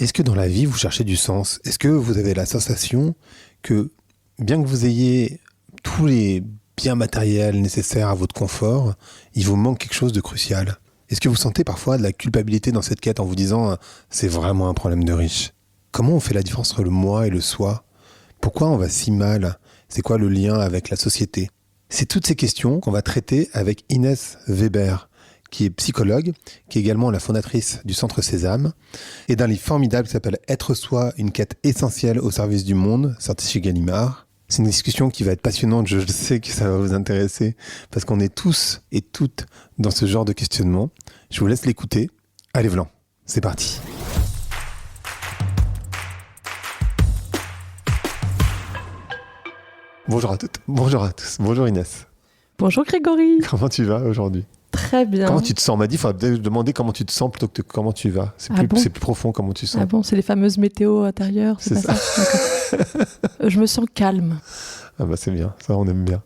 Est-ce que dans la vie, vous cherchez du sens? Est-ce que vous avez la sensation que, bien que vous ayez tous les biens matériels nécessaires à votre confort, il vous manque quelque chose de crucial? Est-ce que vous sentez parfois de la culpabilité dans cette quête en vous disant « c'est vraiment un problème de riche ». Comment on fait la différence entre le moi et le soi? Pourquoi on va si mal? C'est quoi le lien avec la société? C'est toutes ces questions qu'on va traiter avec Inès Weber, qui est psychologue, qui est également la fondatrice du Centre Sésame, et d'un livre formidable qui s'appelle « Être soi, une quête essentielle au service du monde », sorti chez Gallimard. C'est une discussion qui va être passionnante, je sais que ça va vous intéresser, parce qu'on est tous et toutes dans ce genre de questionnement. Je vous laisse l'écouter. Allez, Vlan, c'est parti. Bonjour à toutes, bonjour à tous, bonjour Inès. Bonjour Grégory. Comment tu vas aujourd'hui? Très bien. Comment tu te sens? On m'a dit, il faudrait peut-être demander comment tu te sens plutôt que comment tu vas. C'est plus profond, comment tu sens. Ah bon, c'est les fameuses météos intérieures, c'est pas ça. Je me sens calme. Ah bah c'est bien, ça on aime bien.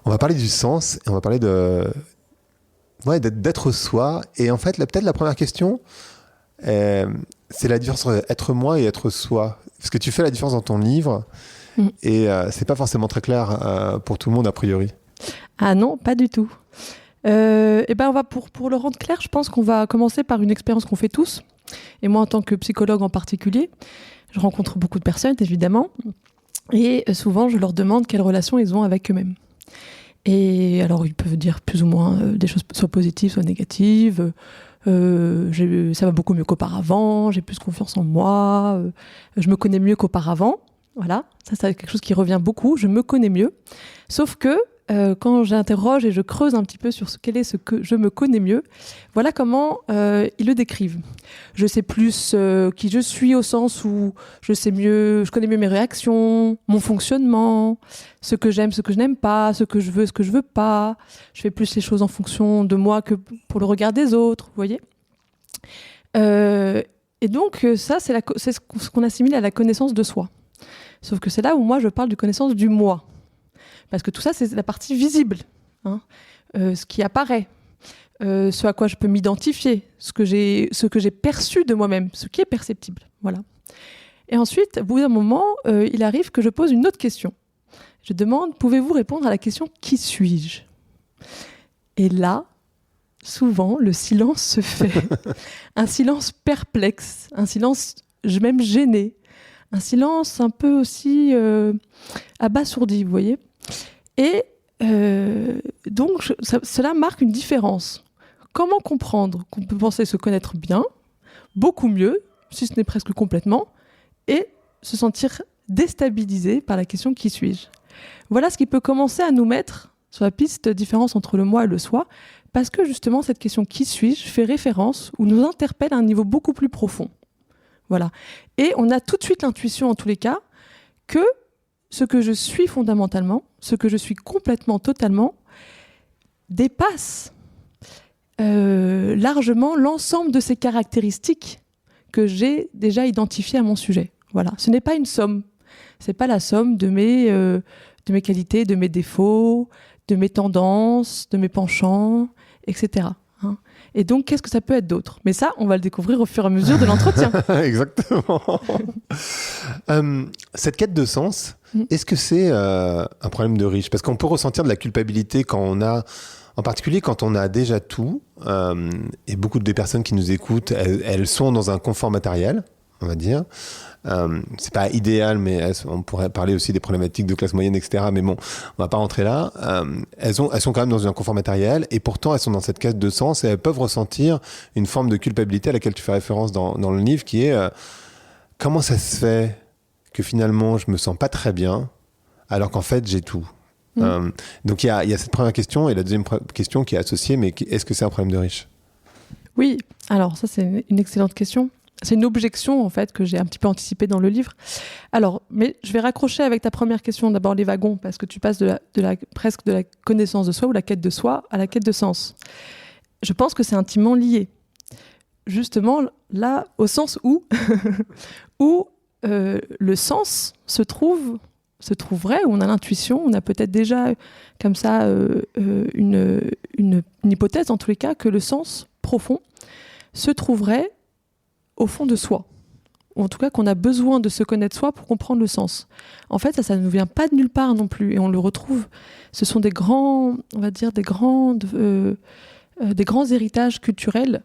On va parler du sens et on va parler d'être soi. Et en fait, peut-être la première question, c'est la différence entre être moi et être soi. Parce que tu fais la différence dans ton livre et c'est pas forcément très clair pour tout le monde a priori. Ah non, pas du tout. On va pour le rendre clair, je pense qu'on va commencer par une expérience qu'on fait tous. Et moi, en tant que psychologue en particulier, je rencontre beaucoup de personnes, évidemment. Et souvent, je leur demande quelles relations ils ont avec eux-mêmes. Et alors, ils peuvent dire plus ou moins des choses soit positives, soit négatives. Ça va beaucoup mieux qu'auparavant, j'ai plus confiance en moi, je me connais mieux qu'auparavant. Voilà, ça c'est quelque chose qui revient beaucoup, je me connais mieux. Sauf que quand j'interroge et je creuse un petit peu sur quel est ce que je me connais mieux, voilà comment ils le décrivent. Je sais plus qui je suis au sens où je connais mieux mes réactions, mon fonctionnement, ce que j'aime, ce que je n'aime pas, ce que je veux pas. Je fais plus les choses en fonction de moi que pour le regard des autres, vous voyez. Et donc ça, c'est ce qu'on assimile à la connaissance de soi. Sauf que c'est là où moi je parle de connaissance du moi. Parce que tout ça, c'est la partie visible, hein. Ce qui apparaît, ce à quoi je peux m'identifier, ce que j'ai perçu de moi-même, ce qui est perceptible. Voilà. Et ensuite, au bout d'un moment, il arrive que je pose une autre question. Je demande, pouvez-vous répondre à la question « Qui suis-je » Et là, souvent, le silence se fait. Un silence perplexe, un silence même gêné, un silence un peu aussi abasourdi, vous voyez. Et donc, cela marque une différence. Comment comprendre qu'on peut penser se connaître bien, beaucoup mieux, si ce n'est presque complètement, et se sentir déstabilisé par la question « Qui suis-je » Voilà ce qui peut commencer à nous mettre sur la piste de différence entre le moi et le soi, parce que justement, cette question « Qui suis-je » fait référence ou nous interpelle à un niveau beaucoup plus profond. Voilà. Et on a tout de suite l'intuition, en tous les cas, que ce que je suis fondamentalement, ce que je suis complètement, totalement, dépasse largement l'ensemble de ces caractéristiques que j'ai déjà identifiées à mon sujet. Voilà. Ce n'est pas une somme. Ce n'est pas la somme de mes qualités, de mes défauts, de mes tendances, de mes penchants, etc. Hein. Et donc, qu'est-ce que ça peut être d'autre? Mais ça, on va le découvrir au fur et à mesure de l'entretien. Exactement. Cette quête de sens, est-ce que c'est un problème de riche? Parce qu'on peut ressentir de la culpabilité quand on a, en particulier quand on a déjà tout, et beaucoup des personnes qui nous écoutent, elles sont dans un confort matériel, on va dire. C'est pas idéal, mais on pourrait parler aussi des problématiques de classe moyenne, etc. Mais bon, on va pas rentrer là. Elles sont quand même dans un confort matériel et pourtant elles sont dans cette quête de sens et elles peuvent ressentir une forme de culpabilité à laquelle tu fais référence dans le livre, qui est comment ça se fait que finalement je me sens pas très bien alors qu'en fait j'ai tout. Donc il y a cette première question et la deuxième question qui est associée, mais est-ce que c'est un problème de riche? Oui, alors ça c'est une excellente question. C'est une objection, en fait, que j'ai un petit peu anticipée dans le livre. Alors, mais je vais raccrocher avec ta première question, d'abord les wagons, parce que tu passes presque de la connaissance de soi ou la quête de soi à la quête de sens. Je pense que c'est intimement lié. Justement, là, au sens où, le sens se trouverait, où on a l'intuition, on a peut-être déjà, comme ça, une hypothèse, en tous les cas, que le sens profond se trouverait au fond de soi. ou en tout cas qu'on a besoin de se connaître soi pour comprendre le sens. En fait, ça ne nous vient pas de nulle part non plus, et on le retrouve. Ce sont des grands, on va dire, des grands héritages culturels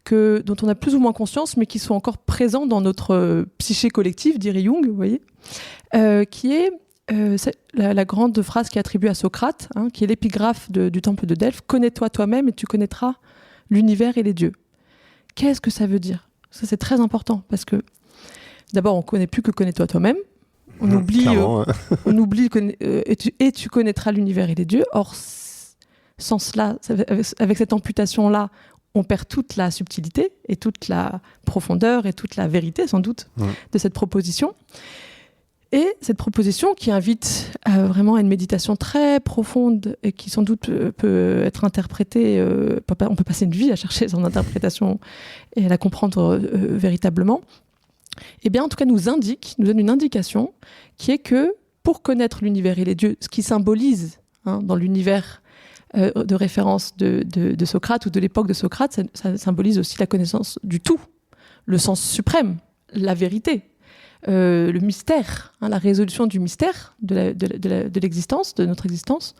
dont on a plus ou moins conscience, mais qui sont encore présents dans notre psyché collective, dirait Jung, vous voyez, qui est la grande phrase qui est attribuée à Socrate, qui est l'épigraphe du temple de Delphes: « Connais-toi toi-même et tu connaîtras l'univers et les dieux ». Qu'est-ce que ça veut dire ? Ça, c'est très important, parce que d'abord, on ne connaît plus que connais-toi toi-même. On oublie, et tu connaîtras l'univers et les dieux. Or, sans cela, avec cette amputation-là, on perd toute la subtilité et toute la profondeur et toute la vérité, sans doute, de cette proposition. Et cette proposition qui invite vraiment à une méditation très profonde et qui, sans doute, peut être interprétée... on peut passer une vie à chercher son interprétation et à la comprendre véritablement. Eh bien, en tout cas, nous donne une indication qui est que pour connaître l'univers et les dieux, ce qui symbolise dans l'univers de référence de Socrate ou de l'époque de Socrate, ça symbolise aussi la connaissance du tout, le sens suprême, la vérité, le mystère, la résolution du mystère de l'existence, de notre existence.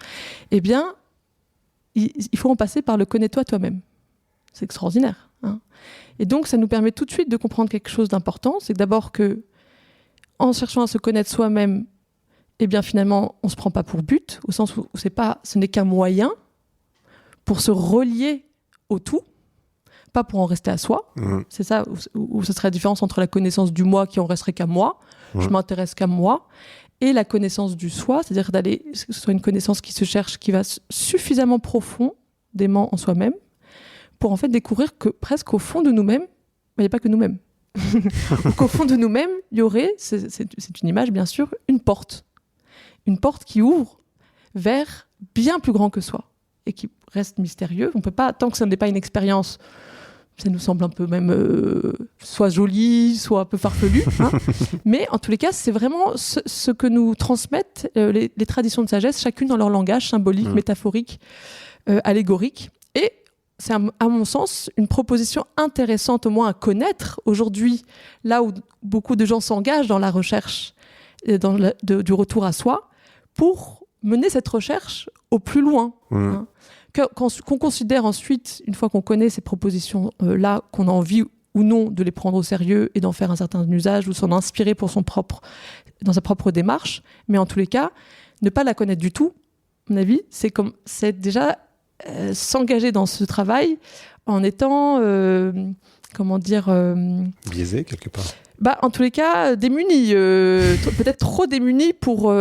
Eh bien, il faut en passer par le connais-toi toi-même. C'est extraordinaire. Et donc, ça nous permet tout de suite de comprendre quelque chose d'important. C'est que d'abord que, en cherchant à se connaître soi-même, eh bien, finalement, on ne se prend pas pour but, au sens où ce n'est qu'un moyen pour se relier au tout, pas pour en rester à soi. C'est ça où ce serait la différence entre la connaissance du moi qui en resterait qu'à moi, je m'intéresse qu'à moi, et la connaissance du soi, c'est-à-dire que ce soit une connaissance qui se cherche, qui va suffisamment profondément en soi-même, pour en fait découvrir que presque au fond de nous-mêmes, il n'y a pas que nous-mêmes. Qu'au fond de nous-mêmes, il y aurait, c'est une image bien sûr, une porte qui ouvre vers bien plus grand que soi et qui reste mystérieux. On peut pas, tant que ça n'est pas une expérience, ça nous semble un peu même soit joli, soit un peu farfelu. Mais en tous les cas, c'est vraiment ce que nous transmettent les traditions de sagesse, chacune dans leur langage symbolique, métaphorique, allégorique. Et c'est à mon sens une proposition intéressante au moins à connaître aujourd'hui, là où beaucoup de gens s'engagent dans la recherche du retour à soi, pour mener cette recherche au plus loin. Qu'on considère ensuite, une fois qu'on connaît ces propositions-là, qu'on a envie ou non de les prendre au sérieux et d'en faire un certain usage ou s'en inspirer dans sa propre démarche. Mais en tous les cas, ne pas la connaître du tout, à mon avis, c'est déjà s'engager dans ce travail en étant, biaisé quelque part. En tous les cas, démunis, peut-être trop démunis pour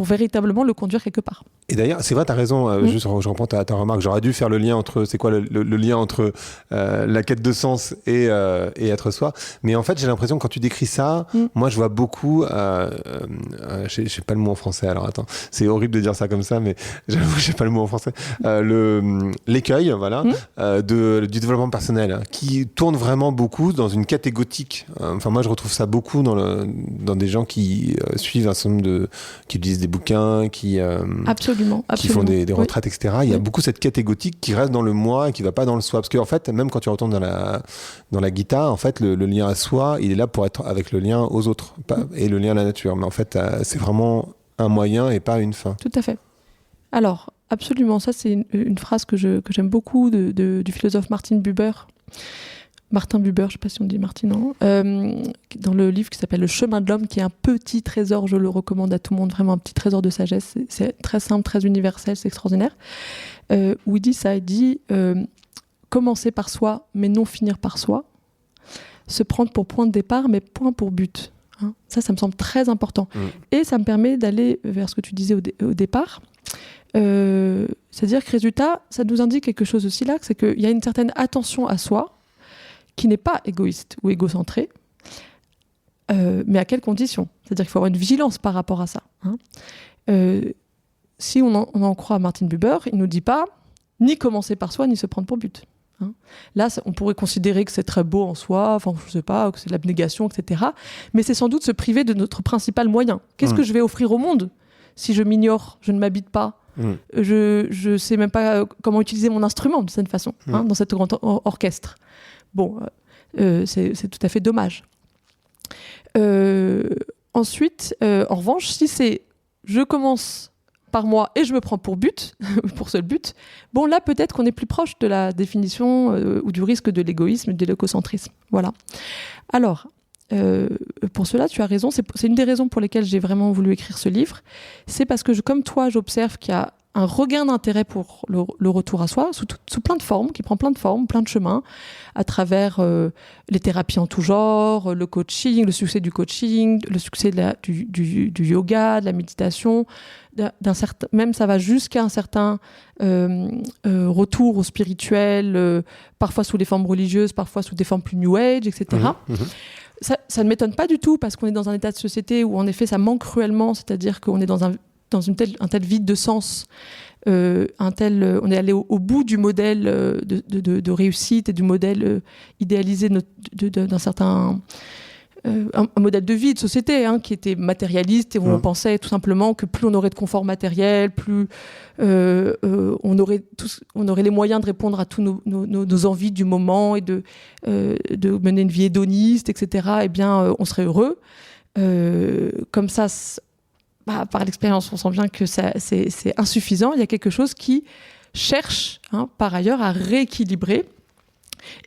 véritablement le conduire quelque part. Et d'ailleurs, c'est vrai, tu as raison, juste je reprends ta remarque, j'aurais dû faire le lien entre, c'est quoi le lien entre la quête de sens et être soi. Mais en fait, j'ai l'impression que quand tu décris ça, moi je vois beaucoup, je sais pas le mot en français, alors attends, c'est horrible de dire ça comme ça, mais j'avoue, je sais pas le mot en français, l'écueil, voilà, du développement personnel, qui tourne vraiment beaucoup dans une quête égotique. Enfin, moi je retrouve ça beaucoup dans des gens qui suivent un certain nombre qui lisent des bouquins, qui font des retraites, etc. Il y a beaucoup cette quête égotique qui reste dans le moi et qui va pas dans le soi. Parce qu'en fait, même quand tu retournes dans la guitare, en fait, le lien à soi, il est là pour être avec le lien aux autres et le lien à la nature. Mais en fait, c'est vraiment un moyen et pas une fin. Tout à fait. Alors, absolument, ça c'est une phrase que j'aime beaucoup du philosophe Martin Buber, je ne sais pas si on dit Martin, non, dans le livre qui s'appelle Le chemin de l'homme, qui est un petit trésor, je le recommande à tout le monde, vraiment un petit trésor de sagesse, c'est très simple, très universel, c'est extraordinaire, où il dit commencer par soi, mais non finir par soi, se prendre pour point de départ, mais point pour but. Ça me semble très important. Et ça me permet d'aller vers ce que tu disais au départ, c'est-à-dire que résultat, ça nous indique quelque chose aussi là, c'est qu'il y a une certaine attention à soi, qui n'est pas égoïste ou égocentré, mais à quelles conditions ? C'est-à-dire qu'il faut avoir une vigilance par rapport à ça. Si on en croit à Martin Buber, il ne nous dit pas ni commencer par soi, ni se prendre pour but. Là, on pourrait considérer que c'est très beau en soi, enfin, je ne sais pas, que c'est de l'abnégation, etc. Mais c'est sans doute se priver de notre principal moyen. Qu'est-ce que je vais offrir au monde si je m'ignore, je ne m'habite pas, je ne sais même pas comment utiliser mon instrument de cette façon, dans cet grand orchestre. Bon, c'est tout à fait dommage. Ensuite, en revanche, si c'est je commence par moi et je me prends pour but, pour seul but, bon là peut-être qu'on est plus proche de la définition ou du risque de l'égoïsme, de l'égocentrisme. Voilà. Alors, pour cela, tu as raison, c'est une des raisons pour lesquelles j'ai vraiment voulu écrire ce livre, c'est parce que comme toi, j'observe qu'il y a un regain d'intérêt pour le retour à soi, sous plein de formes, qui prend plein de formes, plein de chemins, à travers les thérapies en tout genre, le coaching, le succès du coaching, le succès du yoga, de la méditation, même ça va jusqu'à un certain retour au spirituel, parfois sous des formes religieuses, parfois sous des formes plus New Age, etc. Ça ne m'étonne pas du tout, parce qu'on est dans un état de société où en effet ça manque cruellement, c'est-à-dire qu'on est dans un tel vide de sens, on est allé au bout du modèle de réussite et du modèle idéalisé d'un certain un modèle de vie, de société, qui était matérialiste et où on pensait tout simplement que plus on aurait de confort matériel, plus on aurait les moyens de répondre à tous nos envies du moment et de mener une vie hédoniste, etc. Eh bien, on serait heureux. Comme ça, par l'expérience, on sent bien que c'est insuffisant. Il y a quelque chose qui cherche, par ailleurs, à rééquilibrer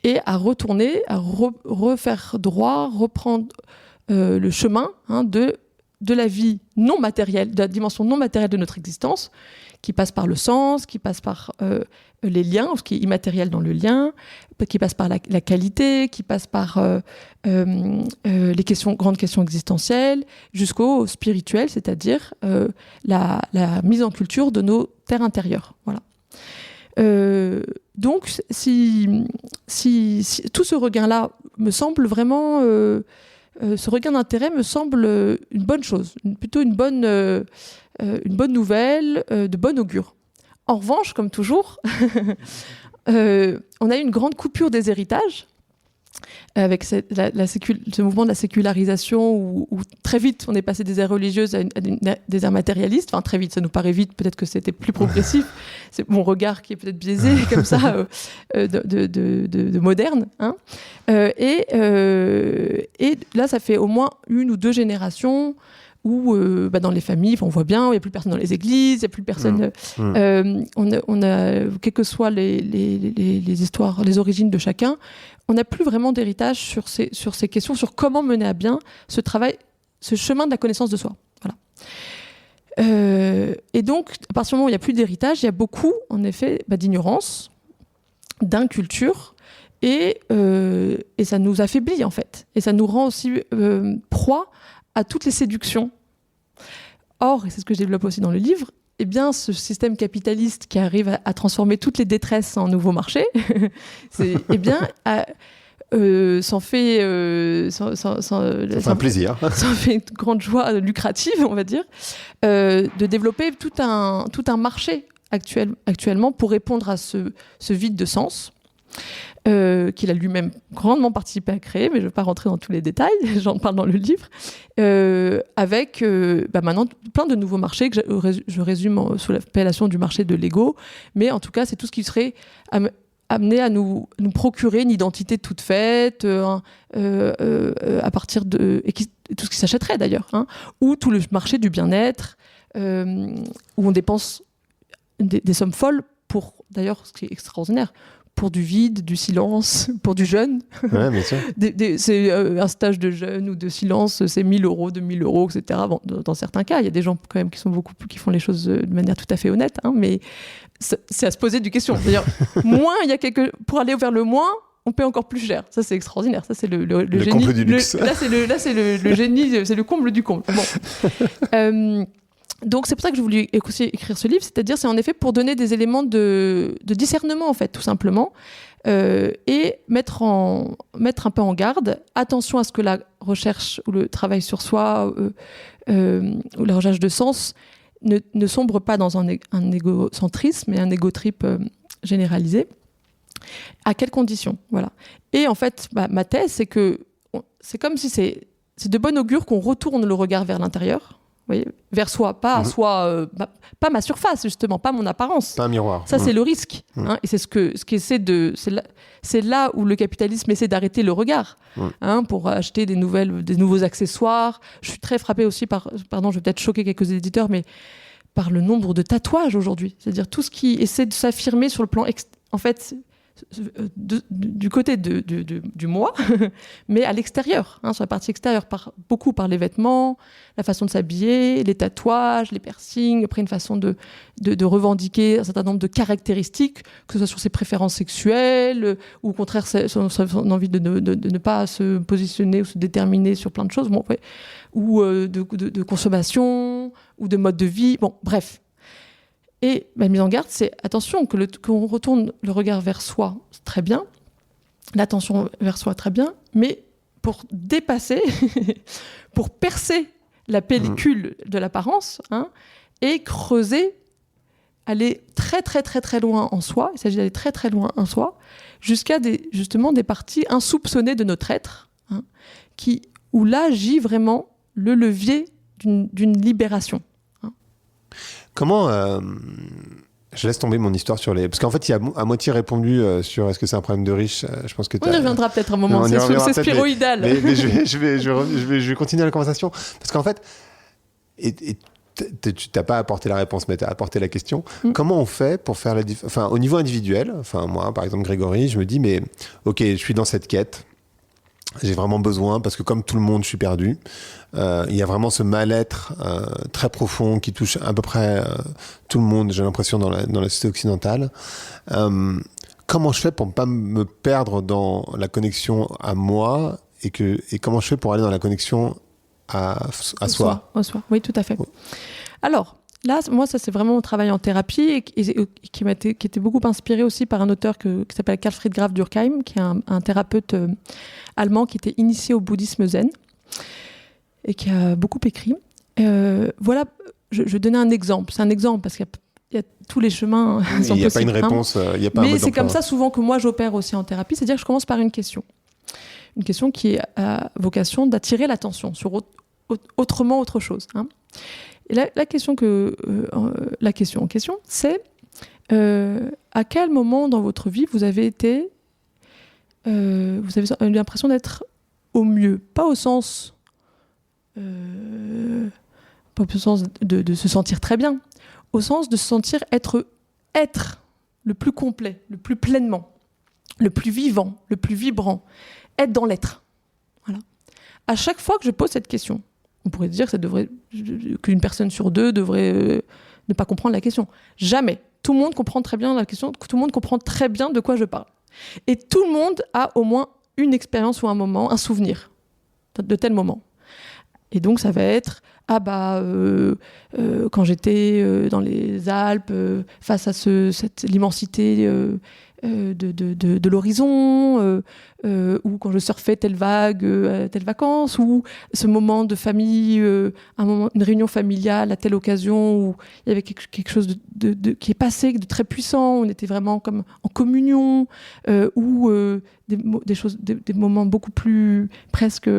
et à retourner, à refaire droit, reprendre le chemin de la vie non matérielle, de la dimension non matérielle de notre existence, qui passe par le sens, qui passe par les liens, ce qui est immatériel dans le lien, qui passe par la qualité, qui passe par les grandes questions existentielles, jusqu'au spirituel, c'est-à-dire la mise en culture de nos terres intérieures. Voilà. Donc, si tout ce regain-là me semble vraiment... ce regain d'intérêt me semble une bonne chose, plutôt une bonne nouvelle, de bon augure. En revanche, comme toujours, on a eu une grande coupure des héritages, avec ce mouvement de la sécularisation où très vite on est passé des aires religieuses à des aires matérialistes. Enfin, très vite, ça nous paraît vite, peut-être que c'était plus progressif. C'est mon regard qui est peut-être biaisé comme ça, de moderne. Et là, ça fait au moins 1 ou 2 générations où dans les familles, on voit bien, il n'y a plus personne dans les églises, il n'y a plus personne... on a, quelles que soient les histoires, les origines de chacun, on n'a plus vraiment d'héritage sur ces questions, sur comment mener à bien ce travail, ce chemin de la connaissance de soi. Voilà. Et donc, à partir du moment où il n'y a plus d'héritage, il y a beaucoup, en effet, d'ignorance, d'inculture, et ça nous affaiblit, en fait. Et ça nous rend aussi proie à toutes les séductions. Or, et c'est ce que je développe aussi dans le livre, eh bien, ce système capitaliste qui arrive à transformer toutes les détresses en nouveaux marchés, s'en fait un plaisir. Ça fait une grande joie lucrative, on va dire, de développer tout un marché actuellement pour répondre à ce vide de sens. Qu'il a lui-même grandement participé à créer, mais je ne vais pas rentrer dans tous les détails, j'en parle dans le livre, avec maintenant plein de nouveaux marchés que je résume sous l'appellation du marché de l'ego, mais en tout cas c'est tout ce qui serait amené à nous procurer une identité toute faite, à partir de... tout ce qui s'achèterait d'ailleurs, ou tout le marché du bien-être, où on dépense des sommes folles pour, d'ailleurs, ce qui est extraordinaire, pour du vide, du silence, pour du jeûne. Ouais, bien sûr. C'est un stage de jeûne ou de silence, c'est 1 000 €, 2 000 €, etc. Bon, dans certains cas, il y a des gens quand même qui font les choses de manière tout à fait honnête, mais c'est à se poser des questions. C'est-à-dire, pour aller vers le moins, on paie encore plus cher. Ça, c'est extraordinaire. Ça, c'est le génie. Comble du luxe. Là, c'est le génie, c'est le comble du comble. Bon. Donc c'est pour ça que j'ai voulu aussi écrire ce livre, c'est-à-dire c'est en effet pour donner des éléments de discernement en fait, tout simplement, et mettre un peu en garde. Attention à ce que la recherche ou le travail sur soi ou la recherche de sens ne sombre pas dans un égocentrisme et un égotrip généralisé. À quelles conditions, voilà. Et en fait, ma thèse, c'est que c'est comme si c'est de bon augure qu'on retourne le regard vers l'intérieur. voyez, vers soi, pas soi, pas ma surface justement, pas mon apparence. Pas un miroir. Ça, c'est le risque. Hein, et c'est ce qui essaie de. C'est là où le capitalisme essaie d'arrêter le regard pour acheter des nouveaux accessoires. Je suis très frappée aussi pardon, je vais peut-être choquer quelques éditeurs, mais par le nombre de tatouages aujourd'hui. C'est-à-dire tout ce qui essaie de s'affirmer sur le plan, en fait, du côté du moi, mais à l'extérieur, sur la partie extérieure, beaucoup par les vêtements, la façon de s'habiller, les tatouages, les piercings, après une façon de revendiquer un certain nombre de caractéristiques, que ce soit sur ses préférences sexuelles, ou au contraire son envie de ne pas se positionner ou se déterminer sur plein de choses, ou de consommation, ou de mode de vie, bref. Et ma mise en garde, c'est attention, qu'on retourne le regard vers soi, c'est très bien, l'attention vers soi, très bien, mais pour dépasser, pour percer la pellicule de l'apparence, et creuser, aller très très très très loin en soi, il s'agit d'aller très très loin en soi, jusqu'à justement des parties insoupçonnées de notre être, où là gît vraiment le levier d'une libération. Comment je laisse tomber mon histoire sur les... Parce qu'en fait, il y a à moitié répondu sur est-ce que c'est un problème de riche. Je pense que on y reviendra peut-être un moment, c'est spiroïdal. Mais je vais continuer la conversation. Parce qu'en fait, tu n'as pas apporté la réponse, mais tu as apporté la question. Comment on fait pour faire au niveau individuel, moi, par exemple, Grégory, je me dis, mais ok, je suis dans cette quête. J'ai vraiment besoin, parce que comme tout le monde, je suis perdu. Il y a vraiment ce mal-être très profond qui touche à peu près tout le monde, j'ai l'impression, dans la société occidentale. Comment je fais pour ne pas me perdre dans la connexion à moi et comment je fais pour aller dans la connexion à soi? Au soi, oui, tout à fait. Alors, là, moi, ça, c'est vraiment mon travail en thérapie et qui était beaucoup inspiré aussi par un auteur qui s'appelle Karl Friedrich Graf Durkheim, qui est un thérapeute allemand qui était initié au bouddhisme zen et qui a beaucoup écrit. Voilà, je vais donner un exemple. C'est un exemple parce qu'il y a tous les chemins sont possibles. Il n'y a pas une réponse, il n'y a pas un mode mais c'est d'emploi. comme ça souvent que moi j'opère aussi en thérapie, c'est-à-dire que je commence par une question. Une question qui a vocation d'attirer l'attention sur autre chose. Et la question en question, c'est à quel moment dans votre vie vous avez eu l'impression d'être au mieux, pas au sens de se sentir très bien, au sens de se sentir être le plus complet, le plus pleinement, le plus vivant, le plus vibrant, être dans l'être. Voilà. À chaque fois que je pose cette question, on pourrait dire qu'une personne sur deux devrait ne pas comprendre la question. Jamais. Tout le monde comprend très bien la question, tout le monde comprend très bien de quoi je parle. Et tout le monde a au moins une expérience ou un moment, un souvenir de tel moment. Et donc ça va être quand j'étais dans les Alpes face à l'immensité de l'horizon, ou quand je surfais telle vague à telle vacance, ou ce moment de famille, une réunion familiale à telle occasion où il y avait quelque chose qui est passé, de très puissant, on était vraiment comme en communion, ou des moments beaucoup plus presque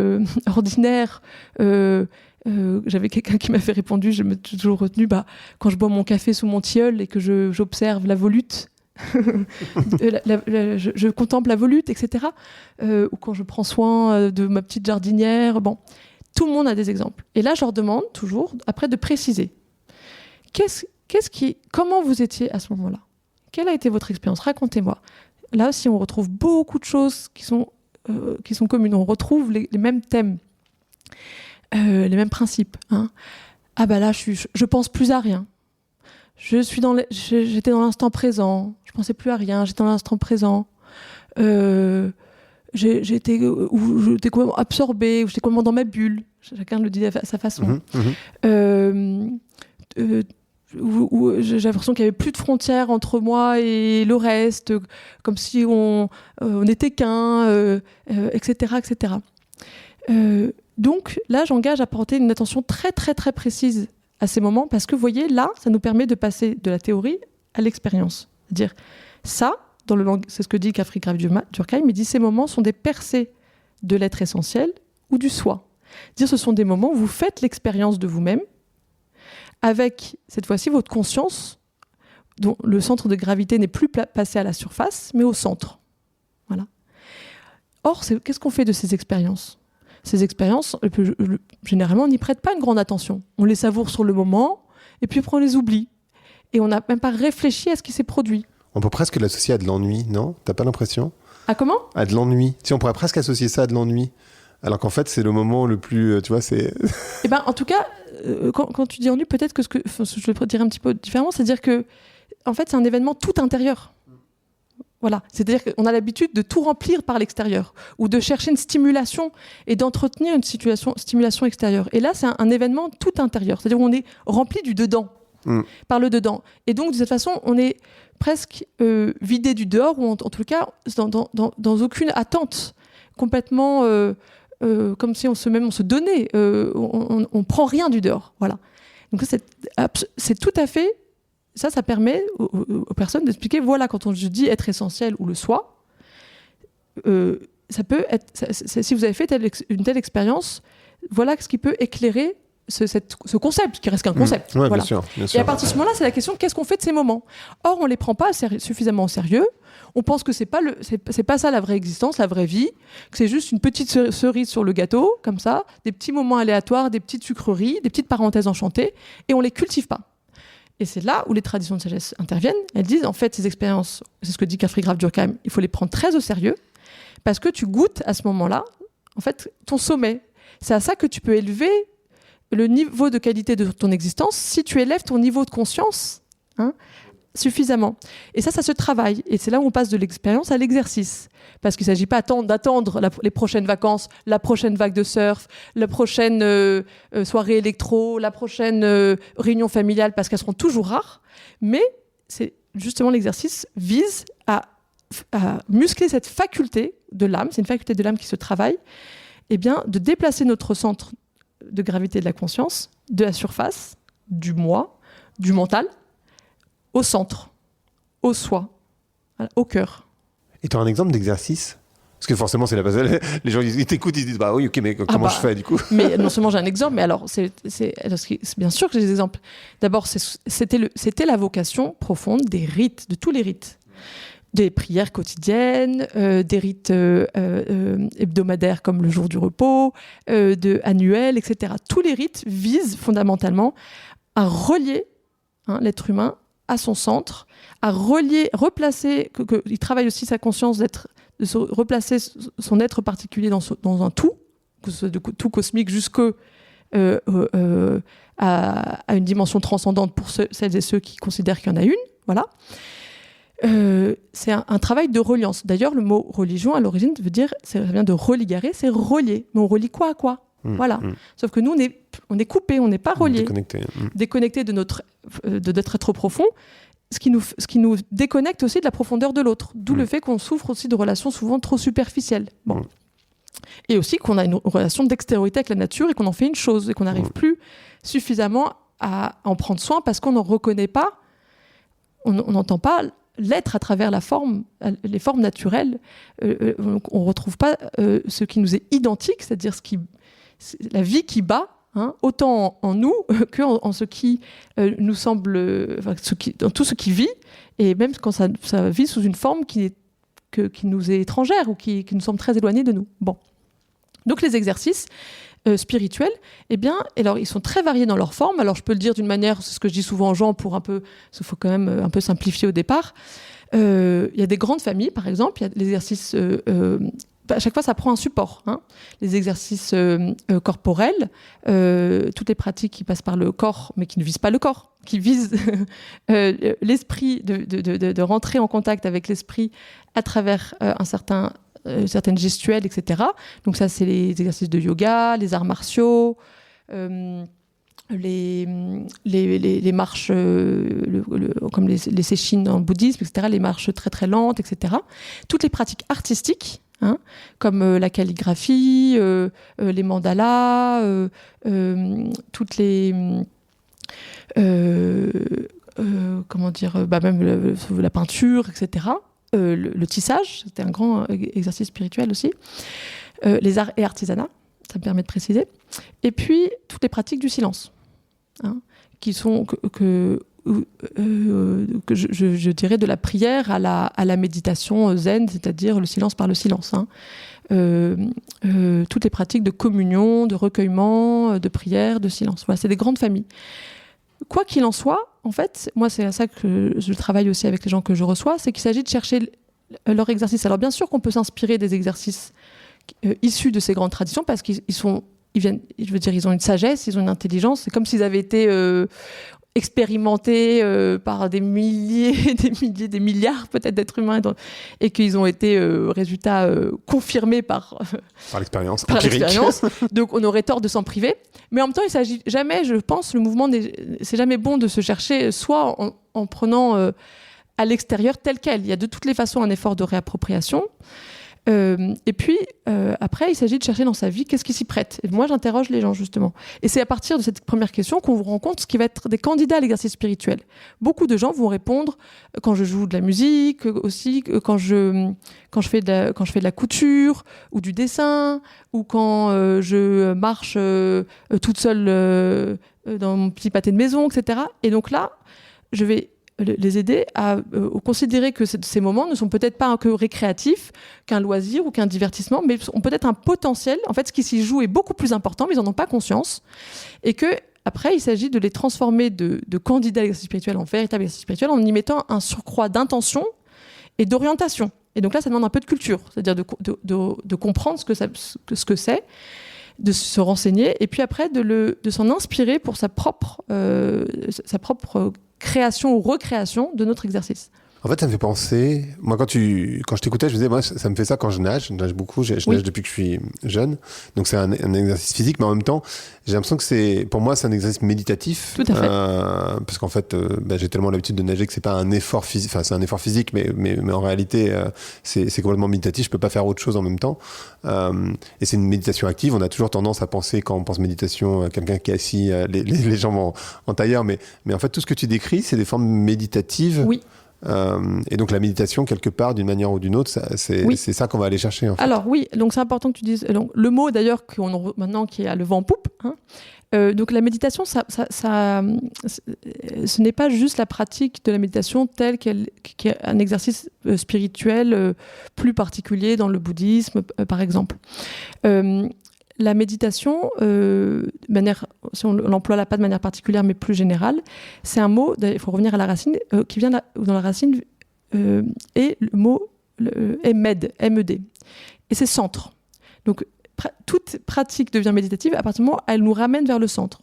ordinaires. J'avais quelqu'un qui m'avait répondu, je me suis toujours retenue, quand je bois mon café sous mon tilleul et que j'observe la volute, je contemple la volute, etc. Ou quand je prends soin de ma petite jardinière. Bon, tout le monde a des exemples. Et là, je leur demande toujours, après, de préciser. Comment vous étiez à ce moment-là? Quelle a été votre expérience? Racontez-moi. Là aussi, on retrouve beaucoup de choses qui sont communes. On retrouve les mêmes thèmes, les mêmes principes. Là, je pense plus à rien. J'étais dans l'instant présent. Je pensais plus à rien. J'étais dans l'instant présent. J'étais complètement absorbée. J'étais complètement dans ma bulle. Chacun le dit à sa façon. Où j'ai l'impression qu'il n'y avait plus de frontières entre moi et le reste, comme si on n'était qu'un, etc., etc. Donc là, j'engage à porter une attention très, très, très précise à ces moments, parce que, vous voyez, là, ça nous permet de passer de la théorie à l'expérience. C'est-à-dire, ça, c'est ce que dit Karl Friedrich Graf Durkheim, il dit ces moments sont des percées de l'être essentiel ou du soi. C'est-à-dire, ce sont des moments où vous faites l'expérience de vous-même, avec cette fois-ci votre conscience, dont le centre de gravité n'est plus passé à la surface, mais au centre. Voilà. Or, qu'est-ce qu'on fait de ces expériences ? Ces expériences, généralement, on n'y prête pas une grande attention. On les savoure sur le moment, et puis après on les oublie. Et on n'a même pas réfléchi à ce qui s'est produit. On peut presque l'associer à de l'ennui, non ? T'as pas l'impression ? À comment ? À de l'ennui. Si on pourrait presque associer ça à de l'ennui. Alors qu'en fait, c'est le moment le plus... Tu vois, c'est... Eh ben, en tout cas, quand tu dis ennui, peut-être que je vais dire un petit peu différemment, c'est-à-dire que, en fait, c'est un événement tout intérieur. Voilà. C'est-à-dire qu'on a l'habitude de tout remplir par l'extérieur ou de chercher une stimulation et d'entretenir une stimulation extérieure. Et là, c'est un événement tout intérieur. C'est-à-dire qu'on est rempli du dedans, par le dedans. Et donc, de cette façon, on est presque vidé du dehors ou en tout cas dans aucune attente, complètement comme si on se donnait. On prend rien du dehors. Voilà. Donc, c'est tout à fait... Ça permet aux personnes d'expliquer, voilà, quand je dis être essentiel ou le soi, ça peut être, si vous avez fait une telle expérience, voilà ce qui peut éclairer ce concept, qui reste qu'un concept. Ouais, voilà. Bien sûr. Et à partir de ce moment-là, c'est la question, qu'est-ce qu'on fait de ces moments ? Or, on ne les prend pas suffisamment au sérieux. On pense que c'est pas ça la vraie existence, la vraie vie, que c'est juste une petite cerise sur le gâteau, comme ça, des petits moments aléatoires, des petites sucreries, des petites parenthèses enchantées, et on ne les cultive pas. Et c'est là où les traditions de sagesse interviennent. Elles disent, en fait, ces expériences, c'est ce que dit Kafri Graf Durkheim, il faut les prendre très au sérieux, parce que tu goûtes à ce moment-là, en fait, ton sommet. C'est à ça que tu peux élever le niveau de qualité de ton existence si tu élèves ton niveau de conscience suffisamment. Et ça se travaille. Et c'est là où on passe de l'expérience à l'exercice. Parce qu'il ne s'agit pas d'attendre les prochaines vacances, la prochaine vague de surf, la prochaine soirée électro, la prochaine réunion familiale, parce qu'elles seront toujours rares. Mais c'est justement l'exercice vise à muscler cette faculté de l'âme, c'est une faculté de l'âme qui se travaille, et bien de déplacer notre centre de gravité de la conscience de la surface, du moi, du mental, au centre, au soi, au cœur. Et tu as un exemple d'exercice ? Parce que forcément, c'est la base. Les gens ils t'écoutent, ils se disent bah oui, ok, mais comment je fais du coup ? Mais non seulement j'ai un exemple, mais alors c'est bien sûr que j'ai des exemples. D'abord, c'était la vocation profonde des rites, de tous les rites, des prières quotidiennes, des rites hebdomadaires comme le jour du repos, annuels, etc. Tous les rites visent fondamentalement à relier l'être humain à son centre, à replacer, il travaille aussi sa conscience de replacer son être particulier dans un tout, que ce soit de tout cosmique jusqu'à une dimension transcendante pour celles et ceux qui considèrent qu'il y en a une. Voilà. C'est un travail de reliance. D'ailleurs, le mot religion, à l'origine, ça vient de religare, c'est relier. Mais on relie quoi à quoi ? Voilà. Sauf que nous, on est coupé, on n'est pas relié. Déconnecté de notre être profond, ce qui nous déconnecte aussi de la profondeur de l'autre. D'où le fait qu'on souffre aussi de relations souvent trop superficielles. Bon. Et aussi qu'on a une relation d'extériorité avec la nature et qu'on en fait une chose et qu'on n'arrive plus suffisamment à en prendre soin parce qu'on n'en reconnaît pas, on n'entend pas l'être à travers les formes naturelles. On ne retrouve pas ce qui nous est identique, c'est-à-dire la vie qui bat, autant en nous qu'en ce qui nous semble, dans tout ce qui vit, et même quand ça vit sous une forme qui nous est étrangère ou qui nous semble très éloignée de nous. Bon. Donc les exercices spirituels, alors ils sont très variés dans leur forme. Alors je peux le dire d'une manière, c'est ce que je dis souvent aux gens il faut quand même un peu simplifier au départ. Il y a des grandes familles, par exemple, il y a l'exercice... à chaque fois, ça prend un support. Les exercices corporels, toutes les pratiques qui passent par le corps, mais qui ne visent pas le corps, qui visent l'esprit, de rentrer en contact avec l'esprit à travers certaines gestuelles, etc. Donc ça, c'est les exercices de yoga, les arts martiaux, les marches comme les seishin dans le bouddhisme, etc., les marches très très lentes, etc. Toutes les pratiques artistiques, comme la calligraphie, les mandalas, toutes les même la peinture, etc. Le tissage, c'était un grand exercice spirituel aussi. Les arts et artisanat, ça me permet de préciser. Et puis toutes les pratiques du silence, qui sont que je dirais de la prière à la méditation zen, c'est-à-dire le silence par le silence. Toutes les pratiques de communion, de recueillement, de prière, de silence. Voilà, c'est des grandes familles. Quoi qu'il en soit, en fait, moi c'est à ça que je travaille aussi avec les gens que je reçois, c'est qu'il s'agit de chercher leur exercice. Alors bien sûr qu'on peut s'inspirer des exercices issus de ces grandes traditions parce qu'ils viennent, je veux dire, ils ont une sagesse, ils ont une intelligence. C'est comme s'ils avaient été expérimentés par des milliers, des milliards peut-être d'êtres humains et qu'ils ont été résultats confirmés par l'expérience par empirique. L'expérience. Donc on aurait tort de s'en priver. Mais en même temps, il s'agit jamais, je pense, le mouvement, c'est jamais bon de se chercher soit en prenant à l'extérieur tel quel. Il y a de toutes les façons un effort de réappropriation. Et puis, après, il s'agit de chercher dans sa vie qu'est-ce qui s'y prête. Et moi, j'interroge les gens, justement. Et c'est à partir de cette première question qu'on vous rend compte ce qui va être des candidats à l'exercice spirituel. Beaucoup de gens vont répondre quand je joue de la musique, aussi quand je fais de la couture ou du dessin, ou quand je marche toute seule dans mon petit pâté de maison, etc. Et donc là, je vais les aider à considérer que ces moments ne sont peut-être pas que récréatifs, qu'un loisir ou qu'un divertissement, mais ont peut-être un potentiel. En fait, ce qui s'y joue est beaucoup plus important, mais ils n'en ont pas conscience. Et que après, il s'agit de les transformer de candidats à l'exercice spirituel en véritable exercice spirituel en y mettant un surcroît d'intention et d'orientation. Et donc là, ça demande un peu de culture, c'est-à-dire de comprendre ce que c'est, de se renseigner, et puis après de s'en inspirer pour sa propre création ou recréation de notre exercice. En fait, ça me fait penser... Moi, quand je t'écoutais, je me disais, moi, ça me fait ça quand je nage. Je nage beaucoup, je nage depuis que je suis jeune. Donc, c'est un exercice physique, mais en même temps, j'ai l'impression que pour moi, c'est un exercice méditatif. Tout à fait. Parce qu'en fait, j'ai tellement l'habitude de nager que c'est pas un effort physique. Enfin, c'est un effort physique, mais en réalité, c'est complètement méditatif. Je peux pas faire autre chose en même temps. Et c'est une méditation active. On a toujours tendance à penser, quand on pense méditation, quelqu'un qui est assis, les jambes en tailleur. Mais en fait, tout ce que tu décris, c'est des formes méditatives. Oui. Et donc la méditation, quelque part, d'une manière ou d'une autre, c'est ça qu'on va aller chercher. En fait. Alors oui, donc c'est important que tu dises le mot d'ailleurs maintenant qui est à le vent en poupe. Donc la méditation, ce n'est pas juste la pratique de la méditation telle qui est un exercice spirituel plus particulier dans le bouddhisme, par exemple. La méditation, si on l'emploie là pas de manière particulière mais plus générale, c'est un mot, il faut revenir à la racine, qui vient dans la racine, et le mot est med, M-E-D. Et c'est centre. Donc toute pratique devient méditative à partir du moment où elle nous ramène vers le centre.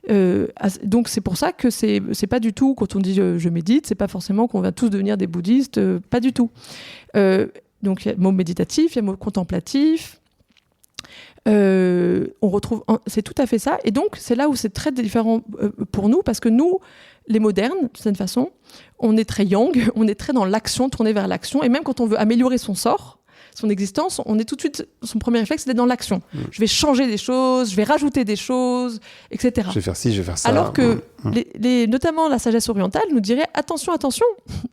Donc c'est pour ça que c'est pas du tout, quand on dit je médite, c'est pas forcément qu'on va tous devenir des bouddhistes, pas du tout. Donc il y a le mot méditatif, il y a le mot contemplatif. On retrouve, c'est tout à fait ça, et donc c'est là où c'est très différent pour nous, parce que nous, les modernes, de cette façon, on est très yang, on est très dans l'action, tourné vers l'action, et même quand on veut améliorer son sort, son existence, on est tout de suite, son premier réflexe, c'est d'être dans l'action. Je vais changer des choses, je vais rajouter des choses, etc. Je vais faire ci, je vais faire ça. Alors que, notamment la sagesse orientale, nous dirait attention.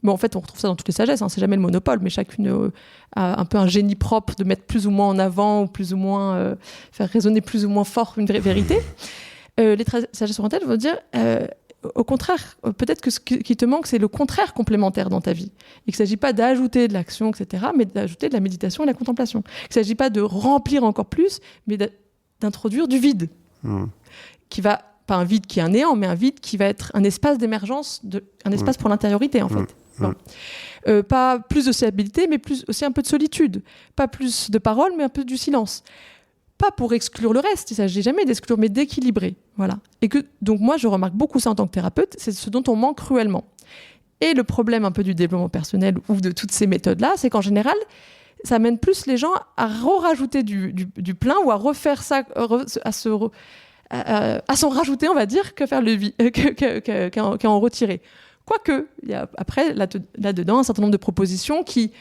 Mais en fait, on retrouve ça dans toutes les sagesses, c'est jamais le monopole, mais chacune a un peu un génie propre de mettre plus ou moins en avant, ou plus ou moins faire résonner plus ou moins fort une vérité. Les sagesses orientales vont dire... au contraire, peut-être que ce qui te manque, c'est le contraire complémentaire dans ta vie. Et qu'il ne s'agit pas d'ajouter de l'action, etc., mais d'ajouter de la méditation et de la contemplation. Il ne s'agit pas de remplir encore plus, mais d'introduire du vide. Qui va, pas un vide qui est un néant, mais un vide qui va être un espace d'émergence, un espace pour l'intériorité, en fait. Bon. Pas plus de stabilité, mais aussi un peu de solitude. Pas plus de paroles, mais un peu du silence. Pas pour exclure le reste, il ne s'agit jamais d'exclure, mais d'équilibrer. Voilà. Donc moi, je remarque beaucoup ça en tant que thérapeute, c'est ce dont on manque cruellement. Et le problème un peu du développement personnel ou de toutes ces méthodes-là, c'est qu'en général, ça amène plus les gens à rajouter du plein ou à refaire ça, à s'en rajouter, on va dire, qu'à en retirer. Quoique, il y a après, là-dedans, un certain nombre de propositions qui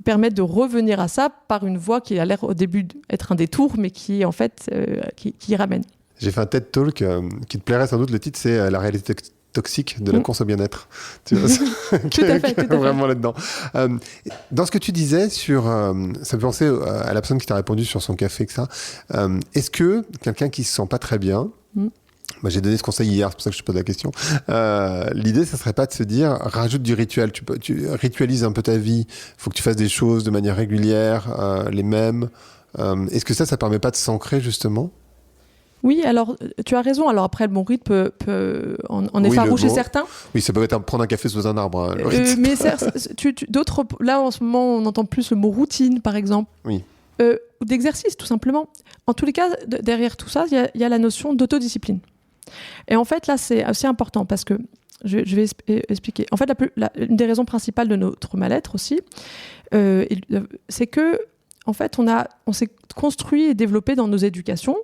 permettent de revenir à ça par une voie qui a l'air au début d'être un détour, mais qui en fait qui y ramène. J'ai fait un TED Talk qui te plairait sans doute, le titre c'est La réalité toxique de la course au bien-être. Tu vois, tout à fait. Vraiment là-dedans. Dans ce que tu disais sur... ça me fait penser à la personne qui t'a répondu sur son café, etc. Est-ce que quelqu'un qui se sent pas très bien, J'ai donné ce conseil hier, c'est pour ça que je te pose la question. L'idée, ça serait pas de se dire, rajoute du rituel. Tu ritualises un peu ta vie. Il faut que tu fasses des choses de manière régulière, les mêmes. Est-ce que ça permet pas de s'ancrer, justement? Oui, alors tu as raison. Alors après, le bon rythme peut en effaroucher certains. Oui, ça peut être prendre un café sous un arbre. Mais d'autres, là en ce moment, on entend plus le mot routine, par exemple. Oui. Ou d'exercice, tout simplement. En tous les cas, derrière tout ça, il y a la notion d'autodiscipline. Et en fait, là, c'est assez important parce que je vais expliquer. En fait, une des raisons principales de notre mal-être aussi, c'est que, en fait, on s'est construit et développé dans nos éducations,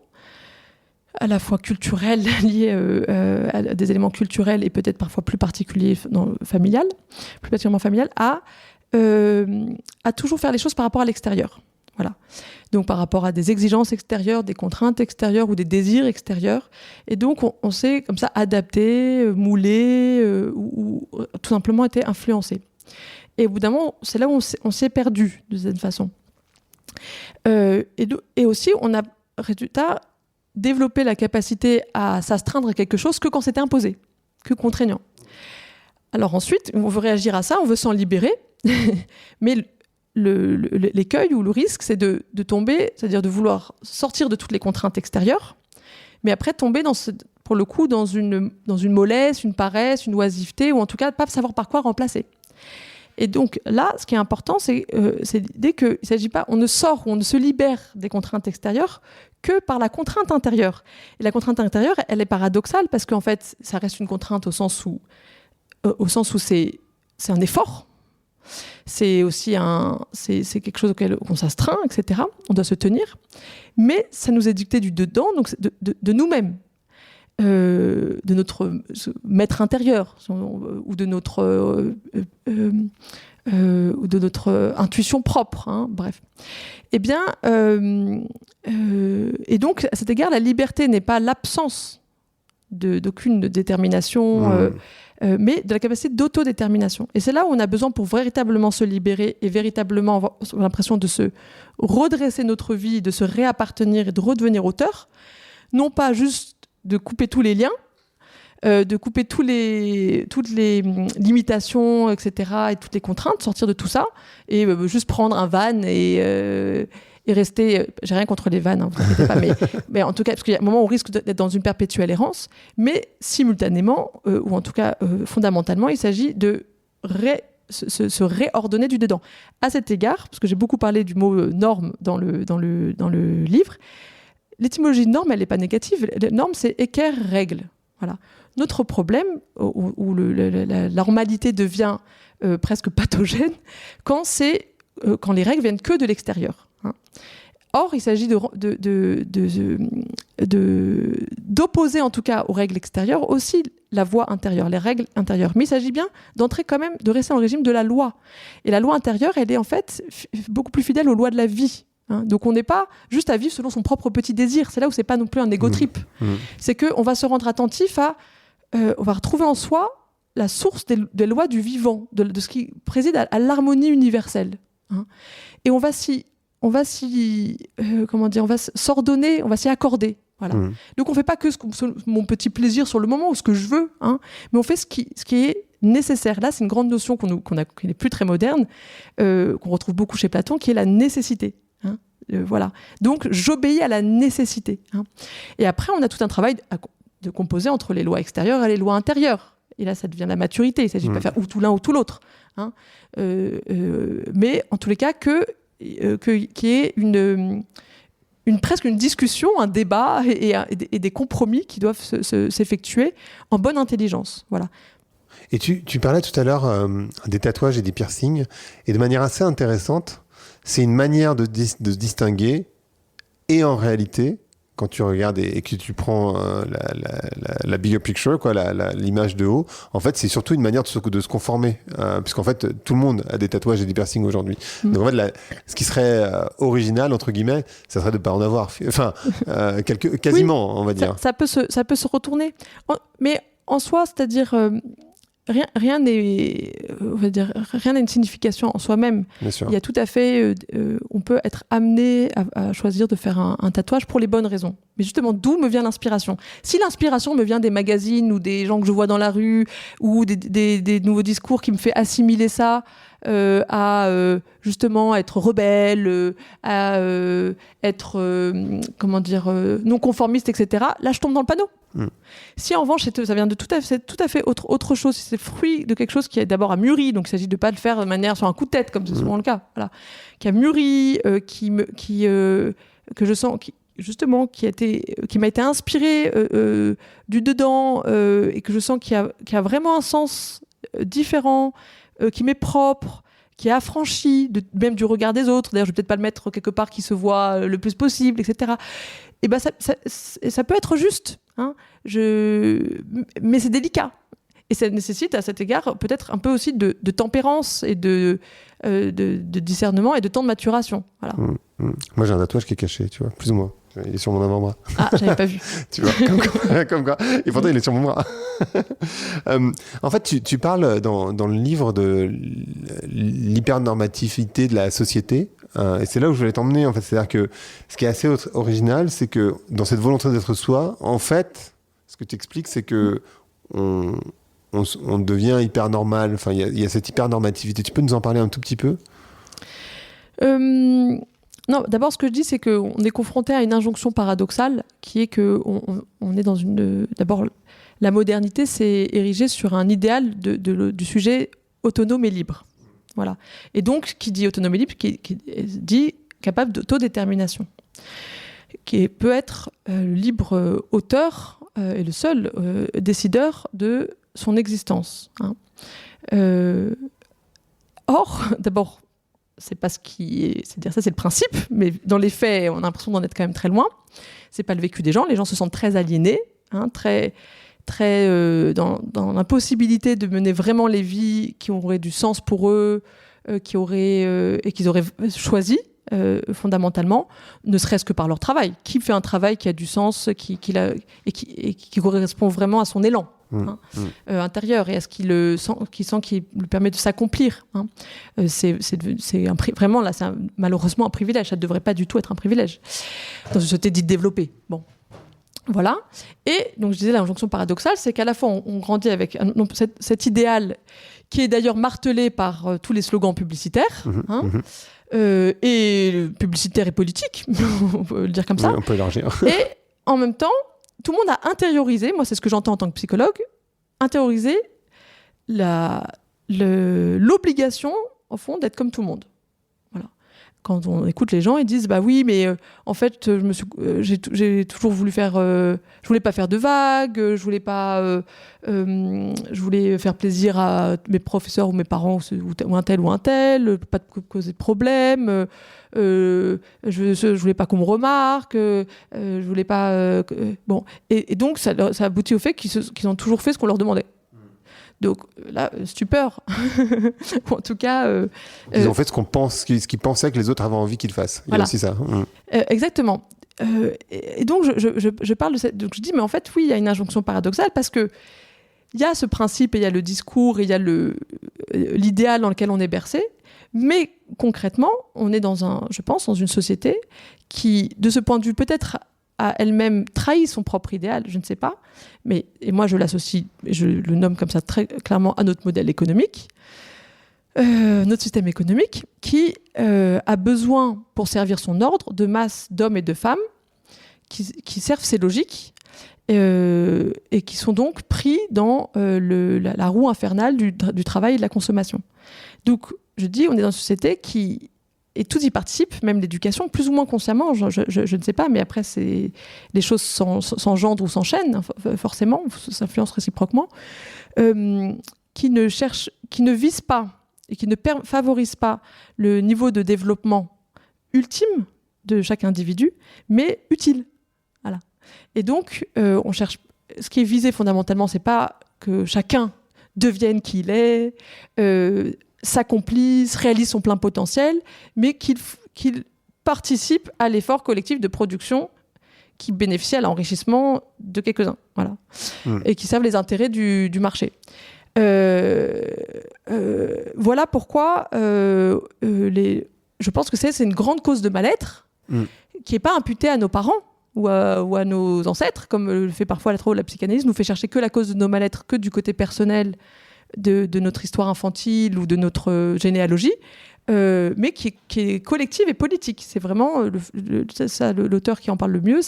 à la fois culturelles, liées à des éléments culturels et peut-être parfois plus particuliers, plus particulièrement familial, à toujours faire les choses par rapport à l'extérieur. Voilà. Donc par rapport à des exigences extérieures, des contraintes extérieures ou des désirs extérieurs. Et donc on s'est comme ça adapté, moulé ou tout simplement été influencé. Et au bout d'un moment, c'est là où on s'est perdu de cette façon. Et aussi, on a, résultat, développé la capacité à s'astreindre à quelque chose que quand c'était imposé, que contraignant. Alors ensuite, on veut réagir à ça, on veut s'en libérer, mais l'écueil ou le risque, c'est de tomber, c'est-à-dire de vouloir sortir de toutes les contraintes extérieures, mais après tomber pour le coup dans une mollesse, une paresse, une oisiveté, ou en tout cas pas savoir par quoi remplacer. Et donc là, ce qui est important, c'est l'idée qu'il ne s'agit pas, on ne sort ou on ne se libère des contraintes extérieures que par la contrainte intérieure. Et la contrainte intérieure, elle est paradoxale parce qu'en fait, ça reste une contrainte au sens où c'est un effort. C'est aussi c'est quelque chose auquel on s'astreint, etc. On doit se tenir. Mais ça nous est dicté du dedans, donc de nous-mêmes. De notre maître intérieur ou de notre intuition propre, hein, bref. Eh bien, et donc à cet égard, la liberté n'est pas l'absence d'aucune détermination, mais de la capacité d'autodétermination. Et c'est là où on a besoin pour véritablement se libérer et véritablement avoir l'impression de se redresser notre vie, de se réappartenir et de redevenir auteur, non pas juste de couper tous les liens, de couper toutes les limitations, etc., et toutes les contraintes, sortir de tout ça, et juste prendre un van et rester... J'ai rien contre les vannes, hein, vous inquiétez pas, mais en tout cas, parce qu'il y a un moment où on risque d'être dans une perpétuelle errance, mais simultanément, ou en tout cas fondamentalement, il s'agit de se réordonner du dedans. À cet égard, parce que j'ai beaucoup parlé du mot norme dans le livre, l'étymologie de norme, elle n'est pas négative. La norme, c'est équerre, règle. Voilà. Notre problème, où la normalité devient presque pathogène, quand les règles viennent que de l'extérieur. Hein. Or, il s'agit d'opposer, en tout cas, aux règles extérieures, aussi la voie intérieure, les règles intérieures. Mais il s'agit bien d'entrer quand même, de rester dans le régime de la loi. Et la loi intérieure, elle est en fait beaucoup plus fidèle aux lois de la vie. Hein, donc on n'est pas juste à vivre selon son propre petit désir. C'est là où c'est pas non plus un égo trip. C'est qu'on va se rendre attentif on va retrouver en soi la source des lois du vivant, de ce qui préside à l'harmonie universelle. Hein. Et on va s'ordonner, on va s'y accorder. Voilà. Donc on fait pas que mon petit plaisir sur le moment ou ce que je veux, hein, mais on fait ce qui est nécessaire. Là, c'est une grande notion qui n'est plus très moderne, qu'on retrouve beaucoup chez Platon, qui est la nécessité. Hein, voilà. Donc, j'obéis à la nécessité. Hein. Et après, on a tout un travail de composer entre les lois extérieures et les lois intérieures. Et là, ça devient la maturité. Il ne s'agit pas de faire ou tout l'un ou tout l'autre. Hein. Mais en tous les cas, qu'il y ait presque une discussion, un débat et des compromis qui doivent s'effectuer en bonne intelligence. Voilà. Et tu parlais tout à l'heure des tatouages et des piercings. Et de manière assez intéressante, c'est une manière de distinguer, et en réalité, quand tu regardes et que tu prends la bigger picture, quoi, l'image de haut, en fait, c'est surtout une manière de se conformer. Puisqu'en fait, tout le monde a des tatouages et des piercings aujourd'hui. Donc en fait, ce qui serait original, entre guillemets, ça serait de ne pas en avoir. Enfin, quasiment, oui, on va dire. Ça peut se retourner. Mais en soi, c'est-à-dire... rien n'est, on va dire, rien n'a une signification en soi-même. Bien sûr. Il y a tout à fait, on peut être amené à choisir de faire un tatouage pour les bonnes raisons. Mais justement, d'où me vient l'inspiration ? Si l'inspiration me vient des magazines ou des gens que je vois dans la rue ou des nouveaux discours qui me fait assimiler ça à justement être rebelle, à être non conformiste, etc. Là, je tombe dans le panneau. Si en revanche, ça vient de tout à fait autre chose, si c'est le fruit de quelque chose qui d'abord a mûri, donc il s'agit de ne pas le faire de manière sur un coup de tête, comme c'est souvent le cas, voilà, qui a mûri, que je sens, qui m'a été inspiré du dedans, et que je sens qui a vraiment un sens différent, qui m'est propre, qui est affranchi même du regard des autres. D'ailleurs, je vais peut-être pas le mettre quelque part qui se voit le plus possible, etc. Et ben ça peut être juste, hein. Mais c'est délicat. Et ça nécessite à cet égard peut-être un peu aussi de tempérance et de discernement et de temps de maturation. Voilà. Moi, j'ai un tatouage qui est caché, tu vois, plus ou moins. Il est sur mon avant-bras. Ah, j'avais pas vu. Tu vois, comme quoi. Et pourtant, il est sur mon bras. En fait, tu parles dans le livre de l'hypernormativité de la société. Et c'est là où je voulais t'emmener, en fait. C'est-à-dire que ce qui est assez original, c'est que dans cette volonté d'être soi, en fait, ce que tu expliques, c'est que on devient hyper normal. Enfin, il y a cette hypernormativité. Tu peux nous en parler un tout petit peu ? Non, d'abord, ce que je dis, c'est qu'on est confronté à une injonction paradoxale qui est qu'on est dans une... D'abord, la modernité s'est érigée sur un idéal du sujet autonome et libre. Voilà. Et donc, qui dit autonome et libre, qui dit capable d'autodétermination, qui peut être le libre auteur et le seul décideur de son existence. Hein. Or, d'abord, c'est pas ce qui est... C'est-à-dire ça, c'est le principe, mais dans les faits, on a l'impression d'en être quand même très loin. C'est pas le vécu des gens. Les gens se sentent très aliénés, hein, très dans l'impossibilité de mener vraiment les vies qui auraient du sens pour eux, et qu'ils auraient choisi fondamentalement, ne serait-ce que par leur travail. Qui fait un travail qui a du sens, qui correspond vraiment à son élan intérieur et à ce qu'il sent qui lui permet de s'accomplir. Hein. Vraiment, là, c'est malheureusement un privilège. Ça ne devrait pas du tout être un privilège dans une société dite développée. Bon. Voilà. Et donc, je disais, l'injonction paradoxale, c'est qu'à la fois, on grandit avec cet idéal qui est d'ailleurs martelé par tous les slogans publicitaires, et publicitaires et politiques, on peut le dire comme ça. Oui, on peut élargir. Et en même temps, tout le monde a intériorisé, moi c'est ce que j'entends en tant que psychologue, intériorisé l'obligation, au fond, d'être comme tout le monde. Voilà. Quand on écoute les gens, ils disent bah oui, mais en fait, j'ai toujours voulu faire, je voulais pas faire de vagues, je voulais faire plaisir à mes professeurs ou mes parents ou un tel, pas causer de problème. Je voulais pas qu'on me remarque, je voulais pas. Bon, et donc ça aboutit au fait qu'ils ont toujours fait ce qu'on leur demandait. Donc là, stupeur. Ou en tout cas... ils ont fait ce qu'ils pensaient que les autres avaient envie qu'ils fassent. Il y a aussi ça. Exactement. Et donc, je parle de cette... Donc, je dis, mais en fait, oui, il y a une injonction paradoxale parce que il y a ce principe et il y a le discours et il y a l'idéal dans lequel on est bercé. Mais concrètement, on est je pense, dans une société qui, de ce point de vue, peut-être a elle-même trahi son propre idéal, je ne sais pas. Et moi, je l'associe, je le nomme comme ça très clairement à notre modèle économique, notre système économique, qui a besoin, pour servir son ordre, de masse d'hommes et de femmes qui servent ses logiques et qui sont donc pris dans la roue infernale du travail et de la consommation. Donc, je dis, on est dans une société qui... Et tout y participe, même l'éducation, plus ou moins consciemment, je ne sais pas, mais après, les choses s'engendrent ou s'enchaînent, forcément, s'influencent réciproquement, qui ne vise pas et qui ne favorise pas le niveau de développement ultime de chaque individu, mais utile. Voilà. Et donc, on cherche... Ce qui est visé fondamentalement, c'est pas que chacun devienne qui il est, s'accomplisse, réalise son plein potentiel, mais qu'il participe à l'effort collectif de production qui bénéficie à l'enrichissement de quelques-uns, voilà, et qui servent les intérêts du marché. Voilà pourquoi je pense que c'est une grande cause de mal-être qui n'est pas imputée à nos parents ou à nos ancêtres, comme le fait parfois la psychanalyse, nous fait chercher que la cause de nos mal-être que du côté personnel de notre histoire infantile ou de notre généalogie, mais qui est collective et politique. C'est vraiment l'auteur qui en parle le mieux,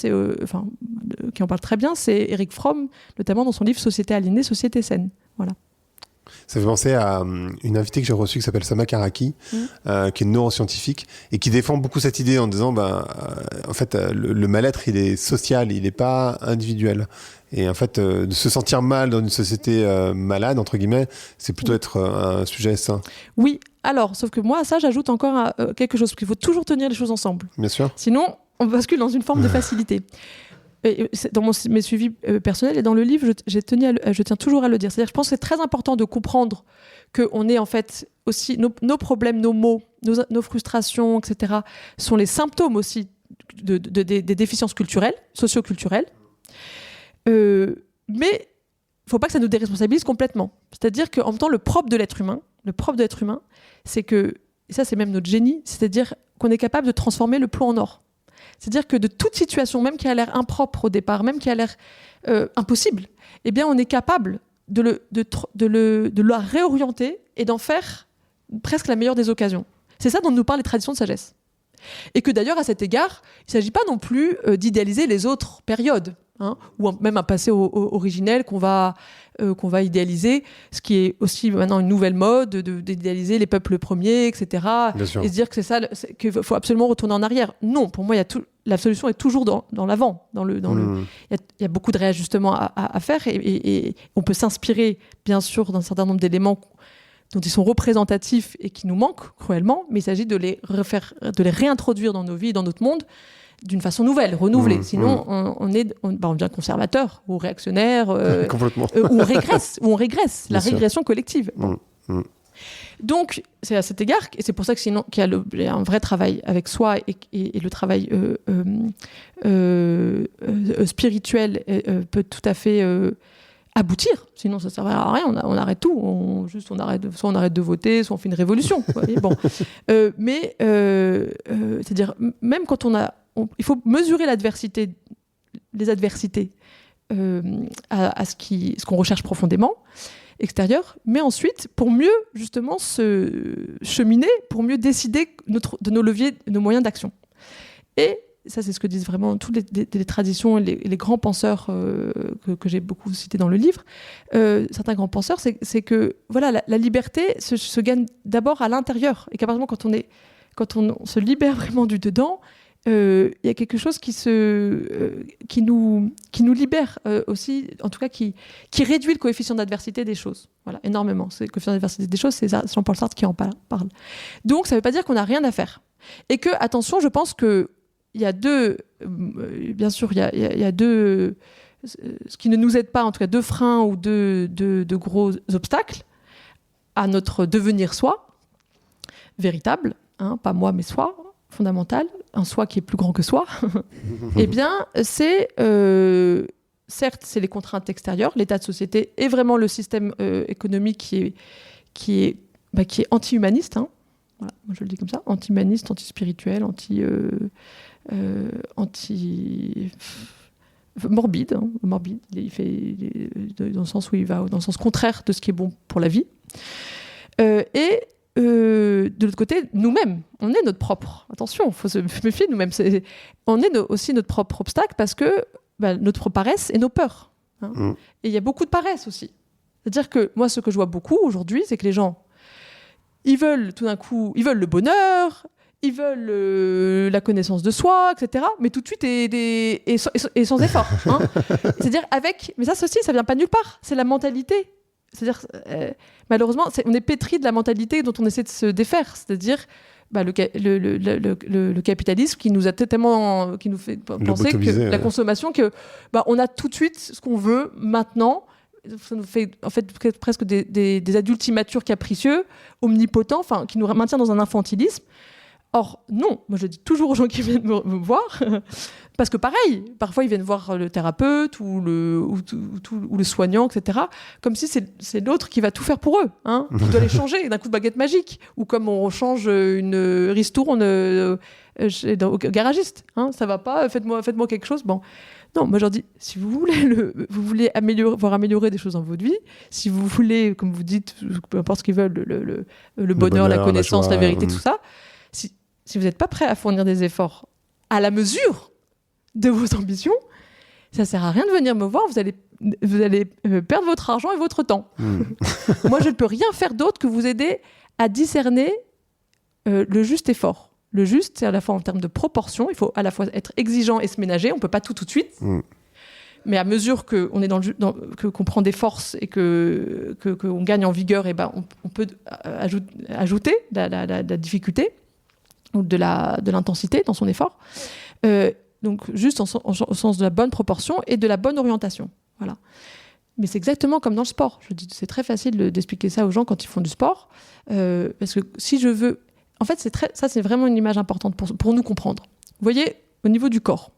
qui en parle très bien, c'est Erich Fromm, notamment dans son livre Société aliénée, Société saine. Voilà. Ça fait penser à une invitée que j'ai reçue qui s'appelle Sama Karaki, qui est neuroscientifique et qui défend beaucoup cette idée en disant en fait, le mal-être, il est social, il n'est pas individuel. Et en fait, de se sentir mal dans une société malade, entre guillemets, c'est plutôt être un sujet sain. Oui, alors, sauf que moi, à ça, j'ajoute encore quelque chose, parce qu'il faut toujours tenir les choses ensemble. Bien sûr. Sinon, on bascule dans une forme de facilité. Et dans mes suivis personnels et dans le livre, je tiens toujours à le dire. C'est-à-dire, je pense que c'est très important de comprendre qu'on est en fait aussi nos problèmes, nos maux, nos frustrations, etc. sont les symptômes aussi des déficiences culturelles, socio-culturelles. Mais il ne faut pas que ça nous déresponsabilise complètement. C'est-à-dire qu'en même temps, le propre de l'être humain, c'est que, et ça c'est même notre génie, c'est-à-dire qu'on est capable de transformer le plomb en or. C'est-à-dire que de toute situation, même qui a l'air impropre au départ, même qui a l'air impossible, eh bien, on est capable de la réorienter et d'en faire presque la meilleure des occasions. C'est ça dont nous parlent les traditions de sagesse. Et que d'ailleurs, à cet égard, il ne s'agit pas non plus d'idéaliser les autres périodes, ou même un passé originel qu'on va idéaliser, ce qui est aussi maintenant une nouvelle mode d'idéaliser les peuples premiers, etc. Et se dire que c'est ça, qu'il faut absolument retourner en arrière. Non, pour moi, la solution est toujours dans l'avant. Il y a beaucoup de réajustements à faire et on peut s'inspirer, bien sûr, d'un certain nombre d'éléments dont ils sont représentatifs et qui nous manquent cruellement, mais il s'agit de les réintroduire dans nos vies, dans notre monde, d'une façon nouvelle, renouvelée. Sinon, on devient conservateur ou réactionnaire, ou on régresse, la régression collective. Donc, c'est à cet égard, et c'est pour ça qu'il y a un vrai travail avec soi et le travail spirituel peut tout à fait aboutir. Sinon, ça ne servira à rien. On arrête tout. Soit on arrête de voter, soit on fait une révolution. Bon. C'est-à-dire, même quand il faut mesurer les adversités à ce qu'on recherche profondément, extérieur, mais ensuite, pour mieux, justement, se cheminer, pour mieux décider de nos leviers, de nos moyens d'action. Et ça, c'est ce que disent vraiment toutes les traditions et les grands penseurs que j'ai beaucoup cités dans le livre. Certains grands penseurs, c'est que voilà, la liberté se gagne d'abord à l'intérieur. Et qu'à partir du moment quand on se libère vraiment du dedans, il y a quelque chose qui nous libère aussi, en tout cas qui réduit le coefficient d'adversité des choses. Voilà, énormément. Le coefficient d'adversité des choses, c'est Jean-Paul Sartre qui en parle. Donc, ça ne veut pas dire qu'on n'a rien à faire. Et que, attention, je pense que il y a deux, bien sûr, il y a deux, ce qui ne nous aide pas, en tout cas deux freins ou deux gros obstacles à notre devenir soi, véritable, pas moi mais soi, fondamental, un soi qui est plus grand que soi, eh bien, c'est, certes, c'est les contraintes extérieures, l'état de société et vraiment le système économique qui est anti-humaniste, voilà, moi je le dis comme ça, anti-humaniste, anti-spirituel, morbide, il fait dans le sens où il va dans le sens contraire de ce qui est bon pour la vie. Et de l'autre côté, nous-mêmes, on est notre propre. Attention, il faut se méfier de nous-mêmes. On est aussi notre propre obstacle parce que notre paresse et nos peurs. Et il y a beaucoup de paresse aussi. C'est-à-dire que moi, ce que je vois beaucoup aujourd'hui, c'est que les gens, ils veulent tout d'un coup, ils veulent le bonheur, ils veulent la connaissance de soi, etc. Mais tout de suite et sans effort. C'est-à-dire mais ça aussi, ça vient pas de nulle part. C'est la mentalité. C'est-à-dire, malheureusement, on est pétri de la mentalité dont on essaie de se défaire. C'est-à-dire le capitalisme qui nous a tellement, qui nous fait penser que la consommation, on a tout de suite ce qu'on veut maintenant. Ça nous fait en fait presque des adultes immatures capricieux, omnipotents, qui nous maintient dans un infantilisme. Or, non, moi je dis toujours aux gens qui viennent me voir, parce que pareil, parfois ils viennent voir le thérapeute ou le soignant, etc., comme si c'est l'autre qui va tout faire pour eux, hein, qui doit les changer d'un coup de baguette magique, ou comme on change une ristourne au garagiste. Hein, ça va pas, faites-moi quelque chose. Bon. Non, moi je leur dis, si vous voulez améliorer des choses dans votre vie, si vous voulez, comme vous dites, peu importe ce qu'ils veulent, le bonheur, la connaissance, la vérité, tout ça, si vous n'êtes pas prêt à fournir des efforts à la mesure de vos ambitions, ça ne sert à rien de venir me voir, vous allez perdre votre argent et votre temps. Moi, je ne peux rien faire d'autre que vous aider à discerner le juste effort. Le juste, c'est à la fois en termes de proportion, il faut à la fois être exigeant et se ménager, on ne peut pas tout de suite, mais à mesure qu'on est qu'on prend des forces et qu'on gagne en vigueur, et ben on peut ajouter la difficulté ou de l'intensité dans son effort. Donc juste au sens de la bonne proportion et de la bonne orientation. Voilà. Mais c'est exactement comme dans le sport. Je dis, c'est très facile d'expliquer ça aux gens quand ils font du sport, parce que si je veux... En fait, ça c'est vraiment une image importante pour nous comprendre. Vous voyez, au niveau du corps,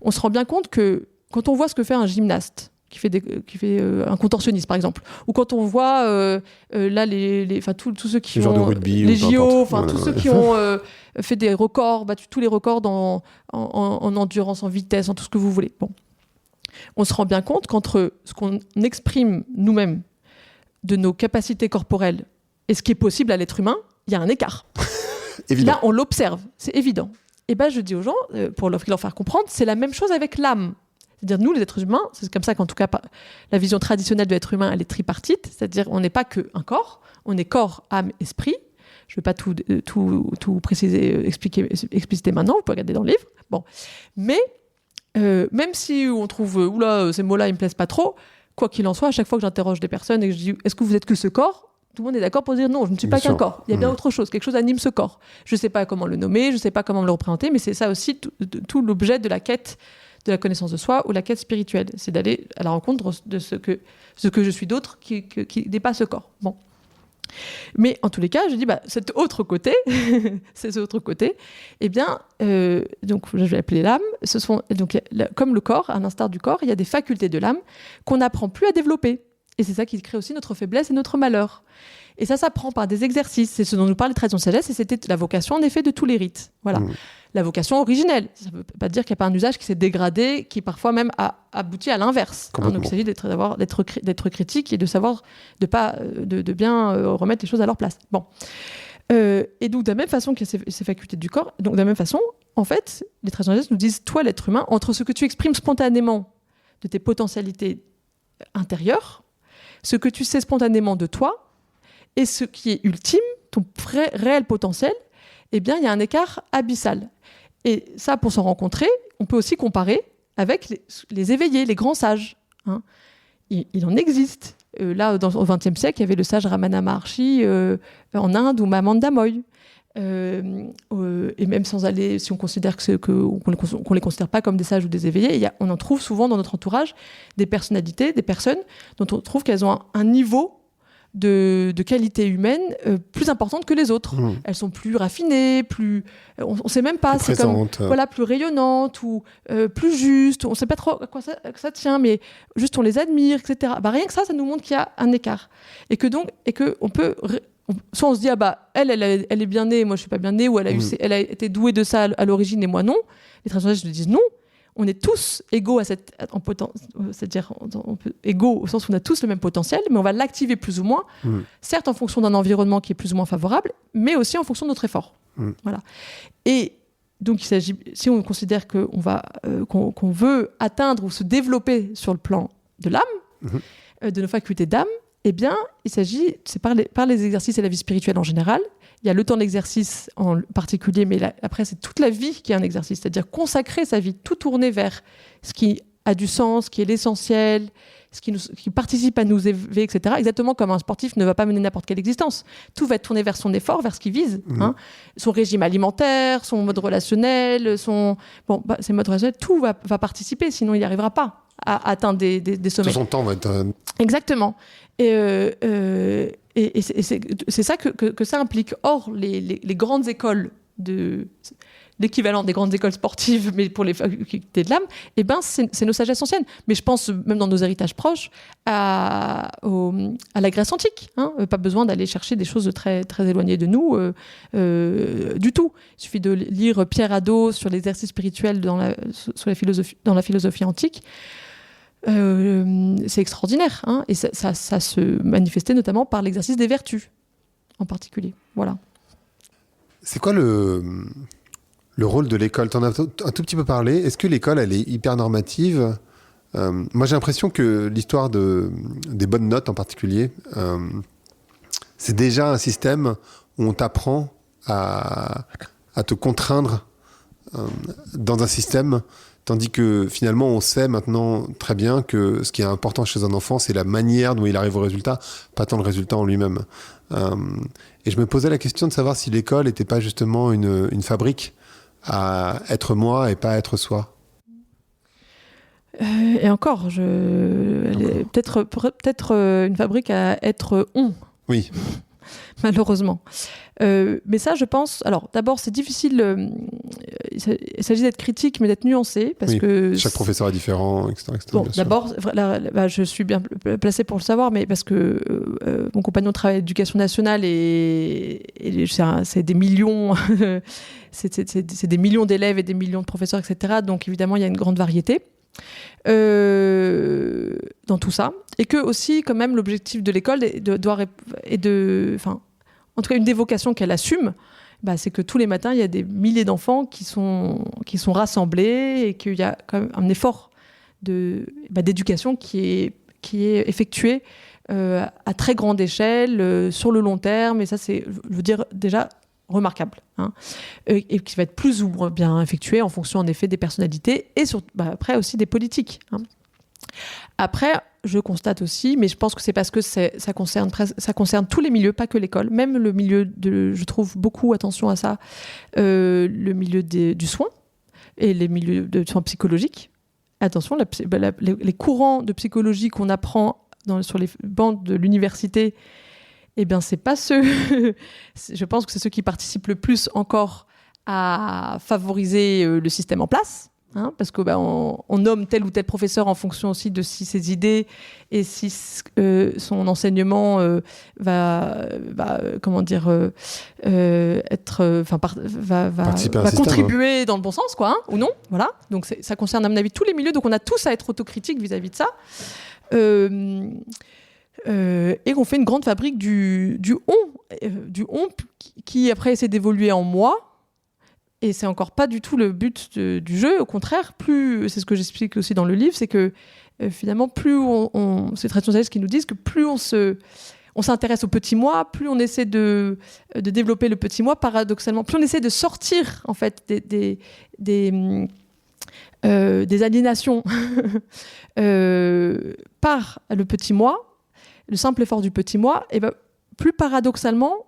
on se rend bien compte que quand on voit ce que fait un gymnaste, qui fait un contorsionniste par exemple, ou quand on voit là tous ceux qui ont les JO, tous ceux qui ont fait des records, battu tous les records en endurance, en vitesse, en tout ce que vous voulez. Bon, on se rend bien compte qu'entre ce qu'on exprime nous-mêmes de nos capacités corporelles et ce qui est possible à l'être humain, il y a un écart. Là, on l'observe, c'est évident. Et ben, je dis aux gens, pour leur faire comprendre, c'est la même chose avec l'âme. C'est-à-dire, nous, les êtres humains, c'est comme ça qu'en tout cas, la vision traditionnelle de l'être humain, elle est tripartite. C'est-à-dire, on n'est pas qu'un corps, on est corps, âme, esprit. Je ne vais pas tout préciser, expliciter maintenant, vous pouvez regarder dans le livre. Bon. Mais, même si on trouve, ces mots-là, ils ne me plaisent pas trop, quoi qu'il en soit, à chaque fois que j'interroge des personnes et que je dis, est-ce que vous êtes que ce corps ? Tout le monde est d'accord pour dire non, je ne suis pas qu'un corps. Il y a bien autre chose, quelque chose anime ce corps. Je ne sais pas comment le nommer, je ne sais pas comment le représenter, mais c'est ça aussi tout l'objet de la quête de la connaissance de soi ou la quête spirituelle. C'est d'aller à la rencontre de ce que je suis d'autre qui dépasse ce corps. Bon. Mais en tous les cas, je dis, cet autre côté, eh bien, donc je vais l'appeler l'âme, comme le corps, à l'instar du corps, il y a des facultés de l'âme qu'on n'apprend plus à développer. Et c'est ça qui crée aussi notre faiblesse et notre malheur. Et ça s'apprend par des exercices. C'est ce dont nous parle les traditions de sagesse, et c'était la vocation, en effet, de tous les rites. Voilà. La vocation originelle. Ça ne veut pas dire qu'il n'y a pas un usage qui s'est dégradé, qui parfois même a abouti à l'inverse. Donc il s'agit d'être critique et de savoir, de bien remettre les choses à leur place. Bon. Et donc, de la même façon qu'il y a ces facultés du corps, donc de la même façon, en fait, les traditions de sagesse nous disent, toi, l'être humain, entre ce que tu exprimes spontanément de tes potentialités intérieures, ce que tu sais spontanément de toi et ce qui est ultime, ton réel potentiel, eh bien, il y a un écart abyssal. Et ça, pour s'en rencontrer, on peut aussi comparer avec les éveillés, les grands sages. Hein. Il en existe. Là, au XXe siècle, il y avait le sage Ramana Maharshi en Inde ou Mahamanda Moy. Et même sans aller, si on considère qu'on les considère pas comme des sages ou des éveillés, on en trouve souvent dans notre entourage des personnalités, des personnes dont on trouve qu'elles ont un niveau de qualité humaine plus importante que les autres. Elles sont plus raffinées, on sait même pas, c'est comme plus rayonnantes ou plus justes. On sait pas trop à quoi ça tient, mais juste on les admire, etc. Rien que ça nous montre qu'il y a un écart et que on peut soit on se dit elle est bien née, moi je suis pas bien née, ou elle a été douée de ça à l'origine et moi non. Les traditionnels disent non. On est tous égaux c'est-à-dire égaux au sens où on a tous le même potentiel, mais on va l'activer plus ou moins, certes en fonction d'un environnement qui est plus ou moins favorable, mais aussi en fonction de notre effort. Voilà. Et donc il s'agit, si on considère qu'on veut atteindre ou se développer sur le plan de l'âme, de nos facultés d'âme, eh bien, c'est par les exercices et la vie spirituelle en général. Il y a le temps de l'exercice en particulier, mais après, c'est toute la vie qui est un exercice. C'est-à-dire consacrer sa vie, tout tourner vers ce qui a du sens, ce qui est l'essentiel, ce qui participe à nous élever, etc. Exactement comme un sportif ne va pas mener n'importe quelle existence. Tout va être tourné vers son effort, vers ce qu'il vise. Hein. Son régime alimentaire, son mode relationnel, ses modes relationnels, tout va participer, sinon il n'y arrivera pas à atteindre des sommets. Tout son temps va être... Exactement. Et c'est ça que ça implique. Or, les grandes écoles l'équivalent des grandes écoles sportives, mais pour les facultés de l'âme, eh ben, c'est nos sagesses anciennes. Mais je pense, même dans nos héritages proches, à la Grèce antique. Hein. Pas besoin d'aller chercher des choses très, très éloignées de nous du tout. Il suffit de lire Pierre Hadot sur l'exercice spirituel dans la philosophie antique. C'est extraordinaire. Hein. Et ça se manifestait notamment par l'exercice des vertus, en particulier. Voilà. C'est quoi le rôle de l'école? Tu en as un tout petit peu parlé. Est-ce que l'école, elle est hyper normative? Moi, j'ai l'impression que l'histoire des bonnes notes en particulier, c'est déjà un système où on t'apprend à te contraindre dans un système, tandis que finalement, on sait maintenant très bien que ce qui est important chez un enfant, c'est la manière dont il arrive au résultat, pas tant le résultat en lui-même. Et je me posais la question de savoir si l'école n'était pas justement une fabrique à être moi et pas à être soi. Et encore, peut-être une fabrique à être on. Oui. Malheureusement. Mais ça, je pense... Alors, d'abord, c'est difficile... il s'agit d'être critique, mais d'être nuancé, parce que... Chaque professeur est différent, etc. Bon, d'abord, je suis bien placée pour le savoir, mais parce que mon compagnon travaille à l'Éducation nationale et c'est des millions... c'est des millions d'élèves et des millions de professeurs, etc. Donc, évidemment, il y a une grande variété dans tout ça. Et que, aussi, quand même, l'objectif de l'école en tout cas, une des vocations qu'elle assume, c'est que tous les matins, il y a des milliers d'enfants qui sont rassemblés et qu'il y a quand même un effort d'éducation qui est effectué à très grande échelle, sur le long terme. Et ça, c'est, je veux dire, déjà remarquable. Hein, et qui va être plus ou moins bien effectué en fonction, en effet, des personnalités et après aussi des politiques. Hein. Après, je constate aussi, mais je pense que c'est parce que ça concerne tous les milieux, pas que l'école, même le milieu je trouve beaucoup attention à ça, le milieu du soin et les milieux de soins psychologiques. Attention, les courants de psychologie qu'on apprend sur les bancs de l'université, eh bien, c'est pas ceux. Je pense que c'est ceux qui participent le plus encore à favoriser le système en place. Hein, parce que on nomme tel ou tel professeur en fonction aussi de si ses idées et si son enseignement va contribuer dans le bon sens, quoi, hein, ou non. Voilà. Donc ça concerne à mon avis tous les milieux. Donc on a tous à être autocritiques vis-à-vis de ça. Et qu'on fait une grande fabrique du on qui après essaie d'évoluer en moi. Et c'est encore pas du tout le but du jeu. Au contraire, c'est ce que j'explique aussi dans le livre, c'est que finalement, plus c'est très traditionnaliste qui nous disent que plus on s'intéresse au petit moi, plus on essaie de développer le petit moi, paradoxalement, plus on essaie de sortir en fait des aliénations par le petit moi, le simple effort du petit moi, et plus paradoxalement,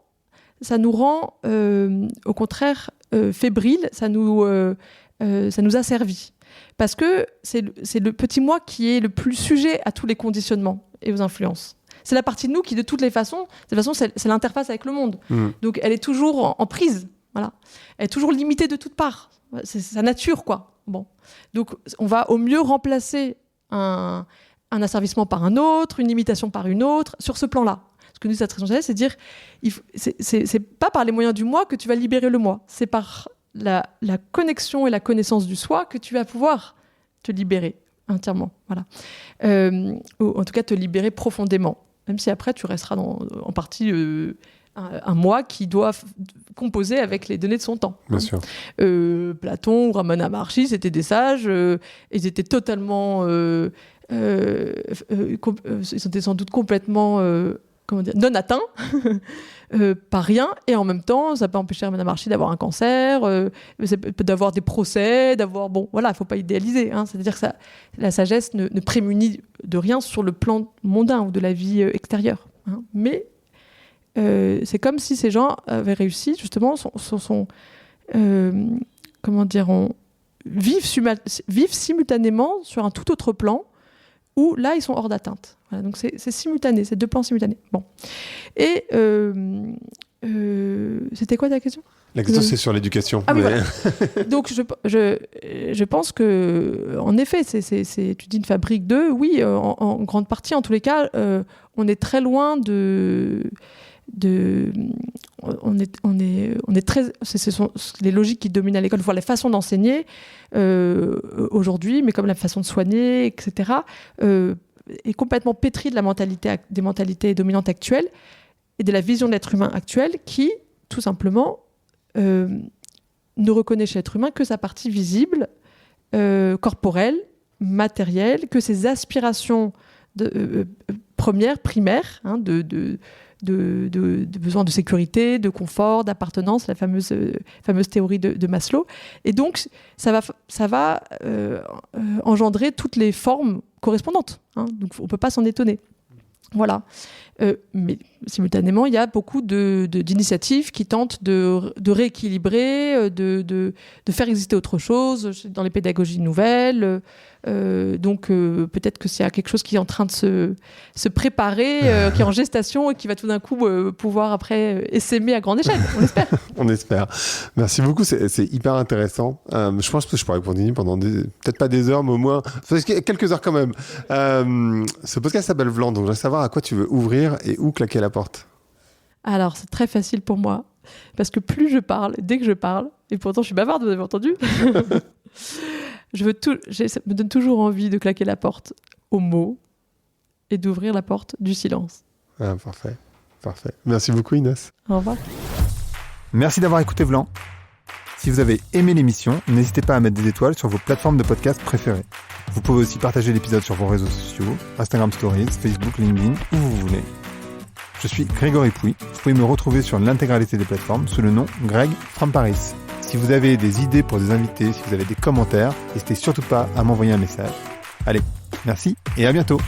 ça nous rend au contraire fébrile, ça nous asservit. Parce que c'est le petit moi qui est le plus sujet à tous les conditionnements et aux influences. C'est la partie de nous qui, de toutes les façons, c'est l'interface avec le monde. Mmh. Donc elle est toujours en prise. Voilà. Elle est toujours limitée de toutes parts. C'est sa nature, quoi. Bon. Donc on va au mieux remplacer un asservissement par un autre, une imitation par une autre, sur ce plan-là. Ce que nous, c'est très essentiel, c'est dire, c'est pas par les moyens du moi que tu vas libérer le moi, c'est par la connexion et la connaissance du soi que tu vas pouvoir te libérer entièrement. Voilà. Ou en tout cas, te libérer profondément, même si après, tu resteras en partie un moi qui doit composer avec les données de son temps. Bien sûr. Platon ou Ramana Maharshi, c'était des sages, ils étaient totalement... ils étaient sans doute complètement... non atteint par rien, et en même temps ça peut empêcher Ramana Maharshi d'avoir un cancer, d'avoir des procès, d'avoir il faut pas idéaliser, hein. C'est-à-dire que la sagesse ne prémunit de rien sur le plan mondain ou de la vie extérieure, hein. Mais c'est comme si ces gens avaient réussi justement vivent simultanément sur un tout autre plan où là, ils sont hors d'atteinte. Voilà, donc c'est simultané, c'est deux plans simultanés. Bon. Et c'était quoi ta question ? La question, c'est sur l'éducation. Ah oui, voilà. Donc, je pense que, en effet, tu dis une fabrique d'œufs. Oui, en grande partie, en tous les cas, on est très loin on est très. Ce sont les logiques qui dominent à l'école, voire les façons d'enseigner aujourd'hui, mais comme la façon de soigner, etc., est complètement pétrie de des mentalités dominantes actuelles et de la vision de l'être humain actuel qui, tout simplement, ne reconnaît chez l'être humain que sa partie visible, corporelle, matérielle, que ses aspirations primaires, hein, de besoins de sécurité, de confort, d'appartenance, la fameuse théorie de Maslow. Et donc, ça va engendrer toutes les formes correspondantes. Hein, donc, on ne peut pas s'en étonner. Voilà. Mais simultanément, il y a beaucoup d'initiatives qui tentent de rééquilibrer, de faire exister autre chose dans les pédagogies nouvelles. Donc peut-être que c'est quelque chose qui est en train de se préparer, qui est en gestation et qui va tout d'un coup pouvoir après essaimer à grande échelle, on l'espère. On espère. Merci beaucoup, c'est hyper intéressant. Je pense que je pourrais continuer pendant peut-être pas des heures, mais au moins quelques heures quand même. Ce podcast s'appelle Vlan, donc je voudrais savoir à quoi tu veux ouvrir et où claquer la porte. Ça très facile pour moi, parce que plus je parle, dès que je parle, et pourtant je suis bavarde, vous avez entendu, ça me donne toujours envie de claquer la porte aux mots et d'ouvrir la porte du silence. Ah, parfait. Merci beaucoup Inès. Au revoir. Merci d'avoir écouté Vlan. Si vous avez aimé l'émission, n'hésitez pas à mettre des étoiles sur vos plateformes de podcast préférées. Vous pouvez aussi partager l'épisode sur vos réseaux sociaux, Instagram Stories, Facebook, LinkedIn, où vous voulez. Je suis Grégory Pouy. Vous pouvez me retrouver sur l'intégralité des plateformes sous le nom Greg from Paris. Si vous avez des idées pour des invités, si vous avez des commentaires, n'hésitez surtout pas à m'envoyer un message. Allez, merci et à bientôt.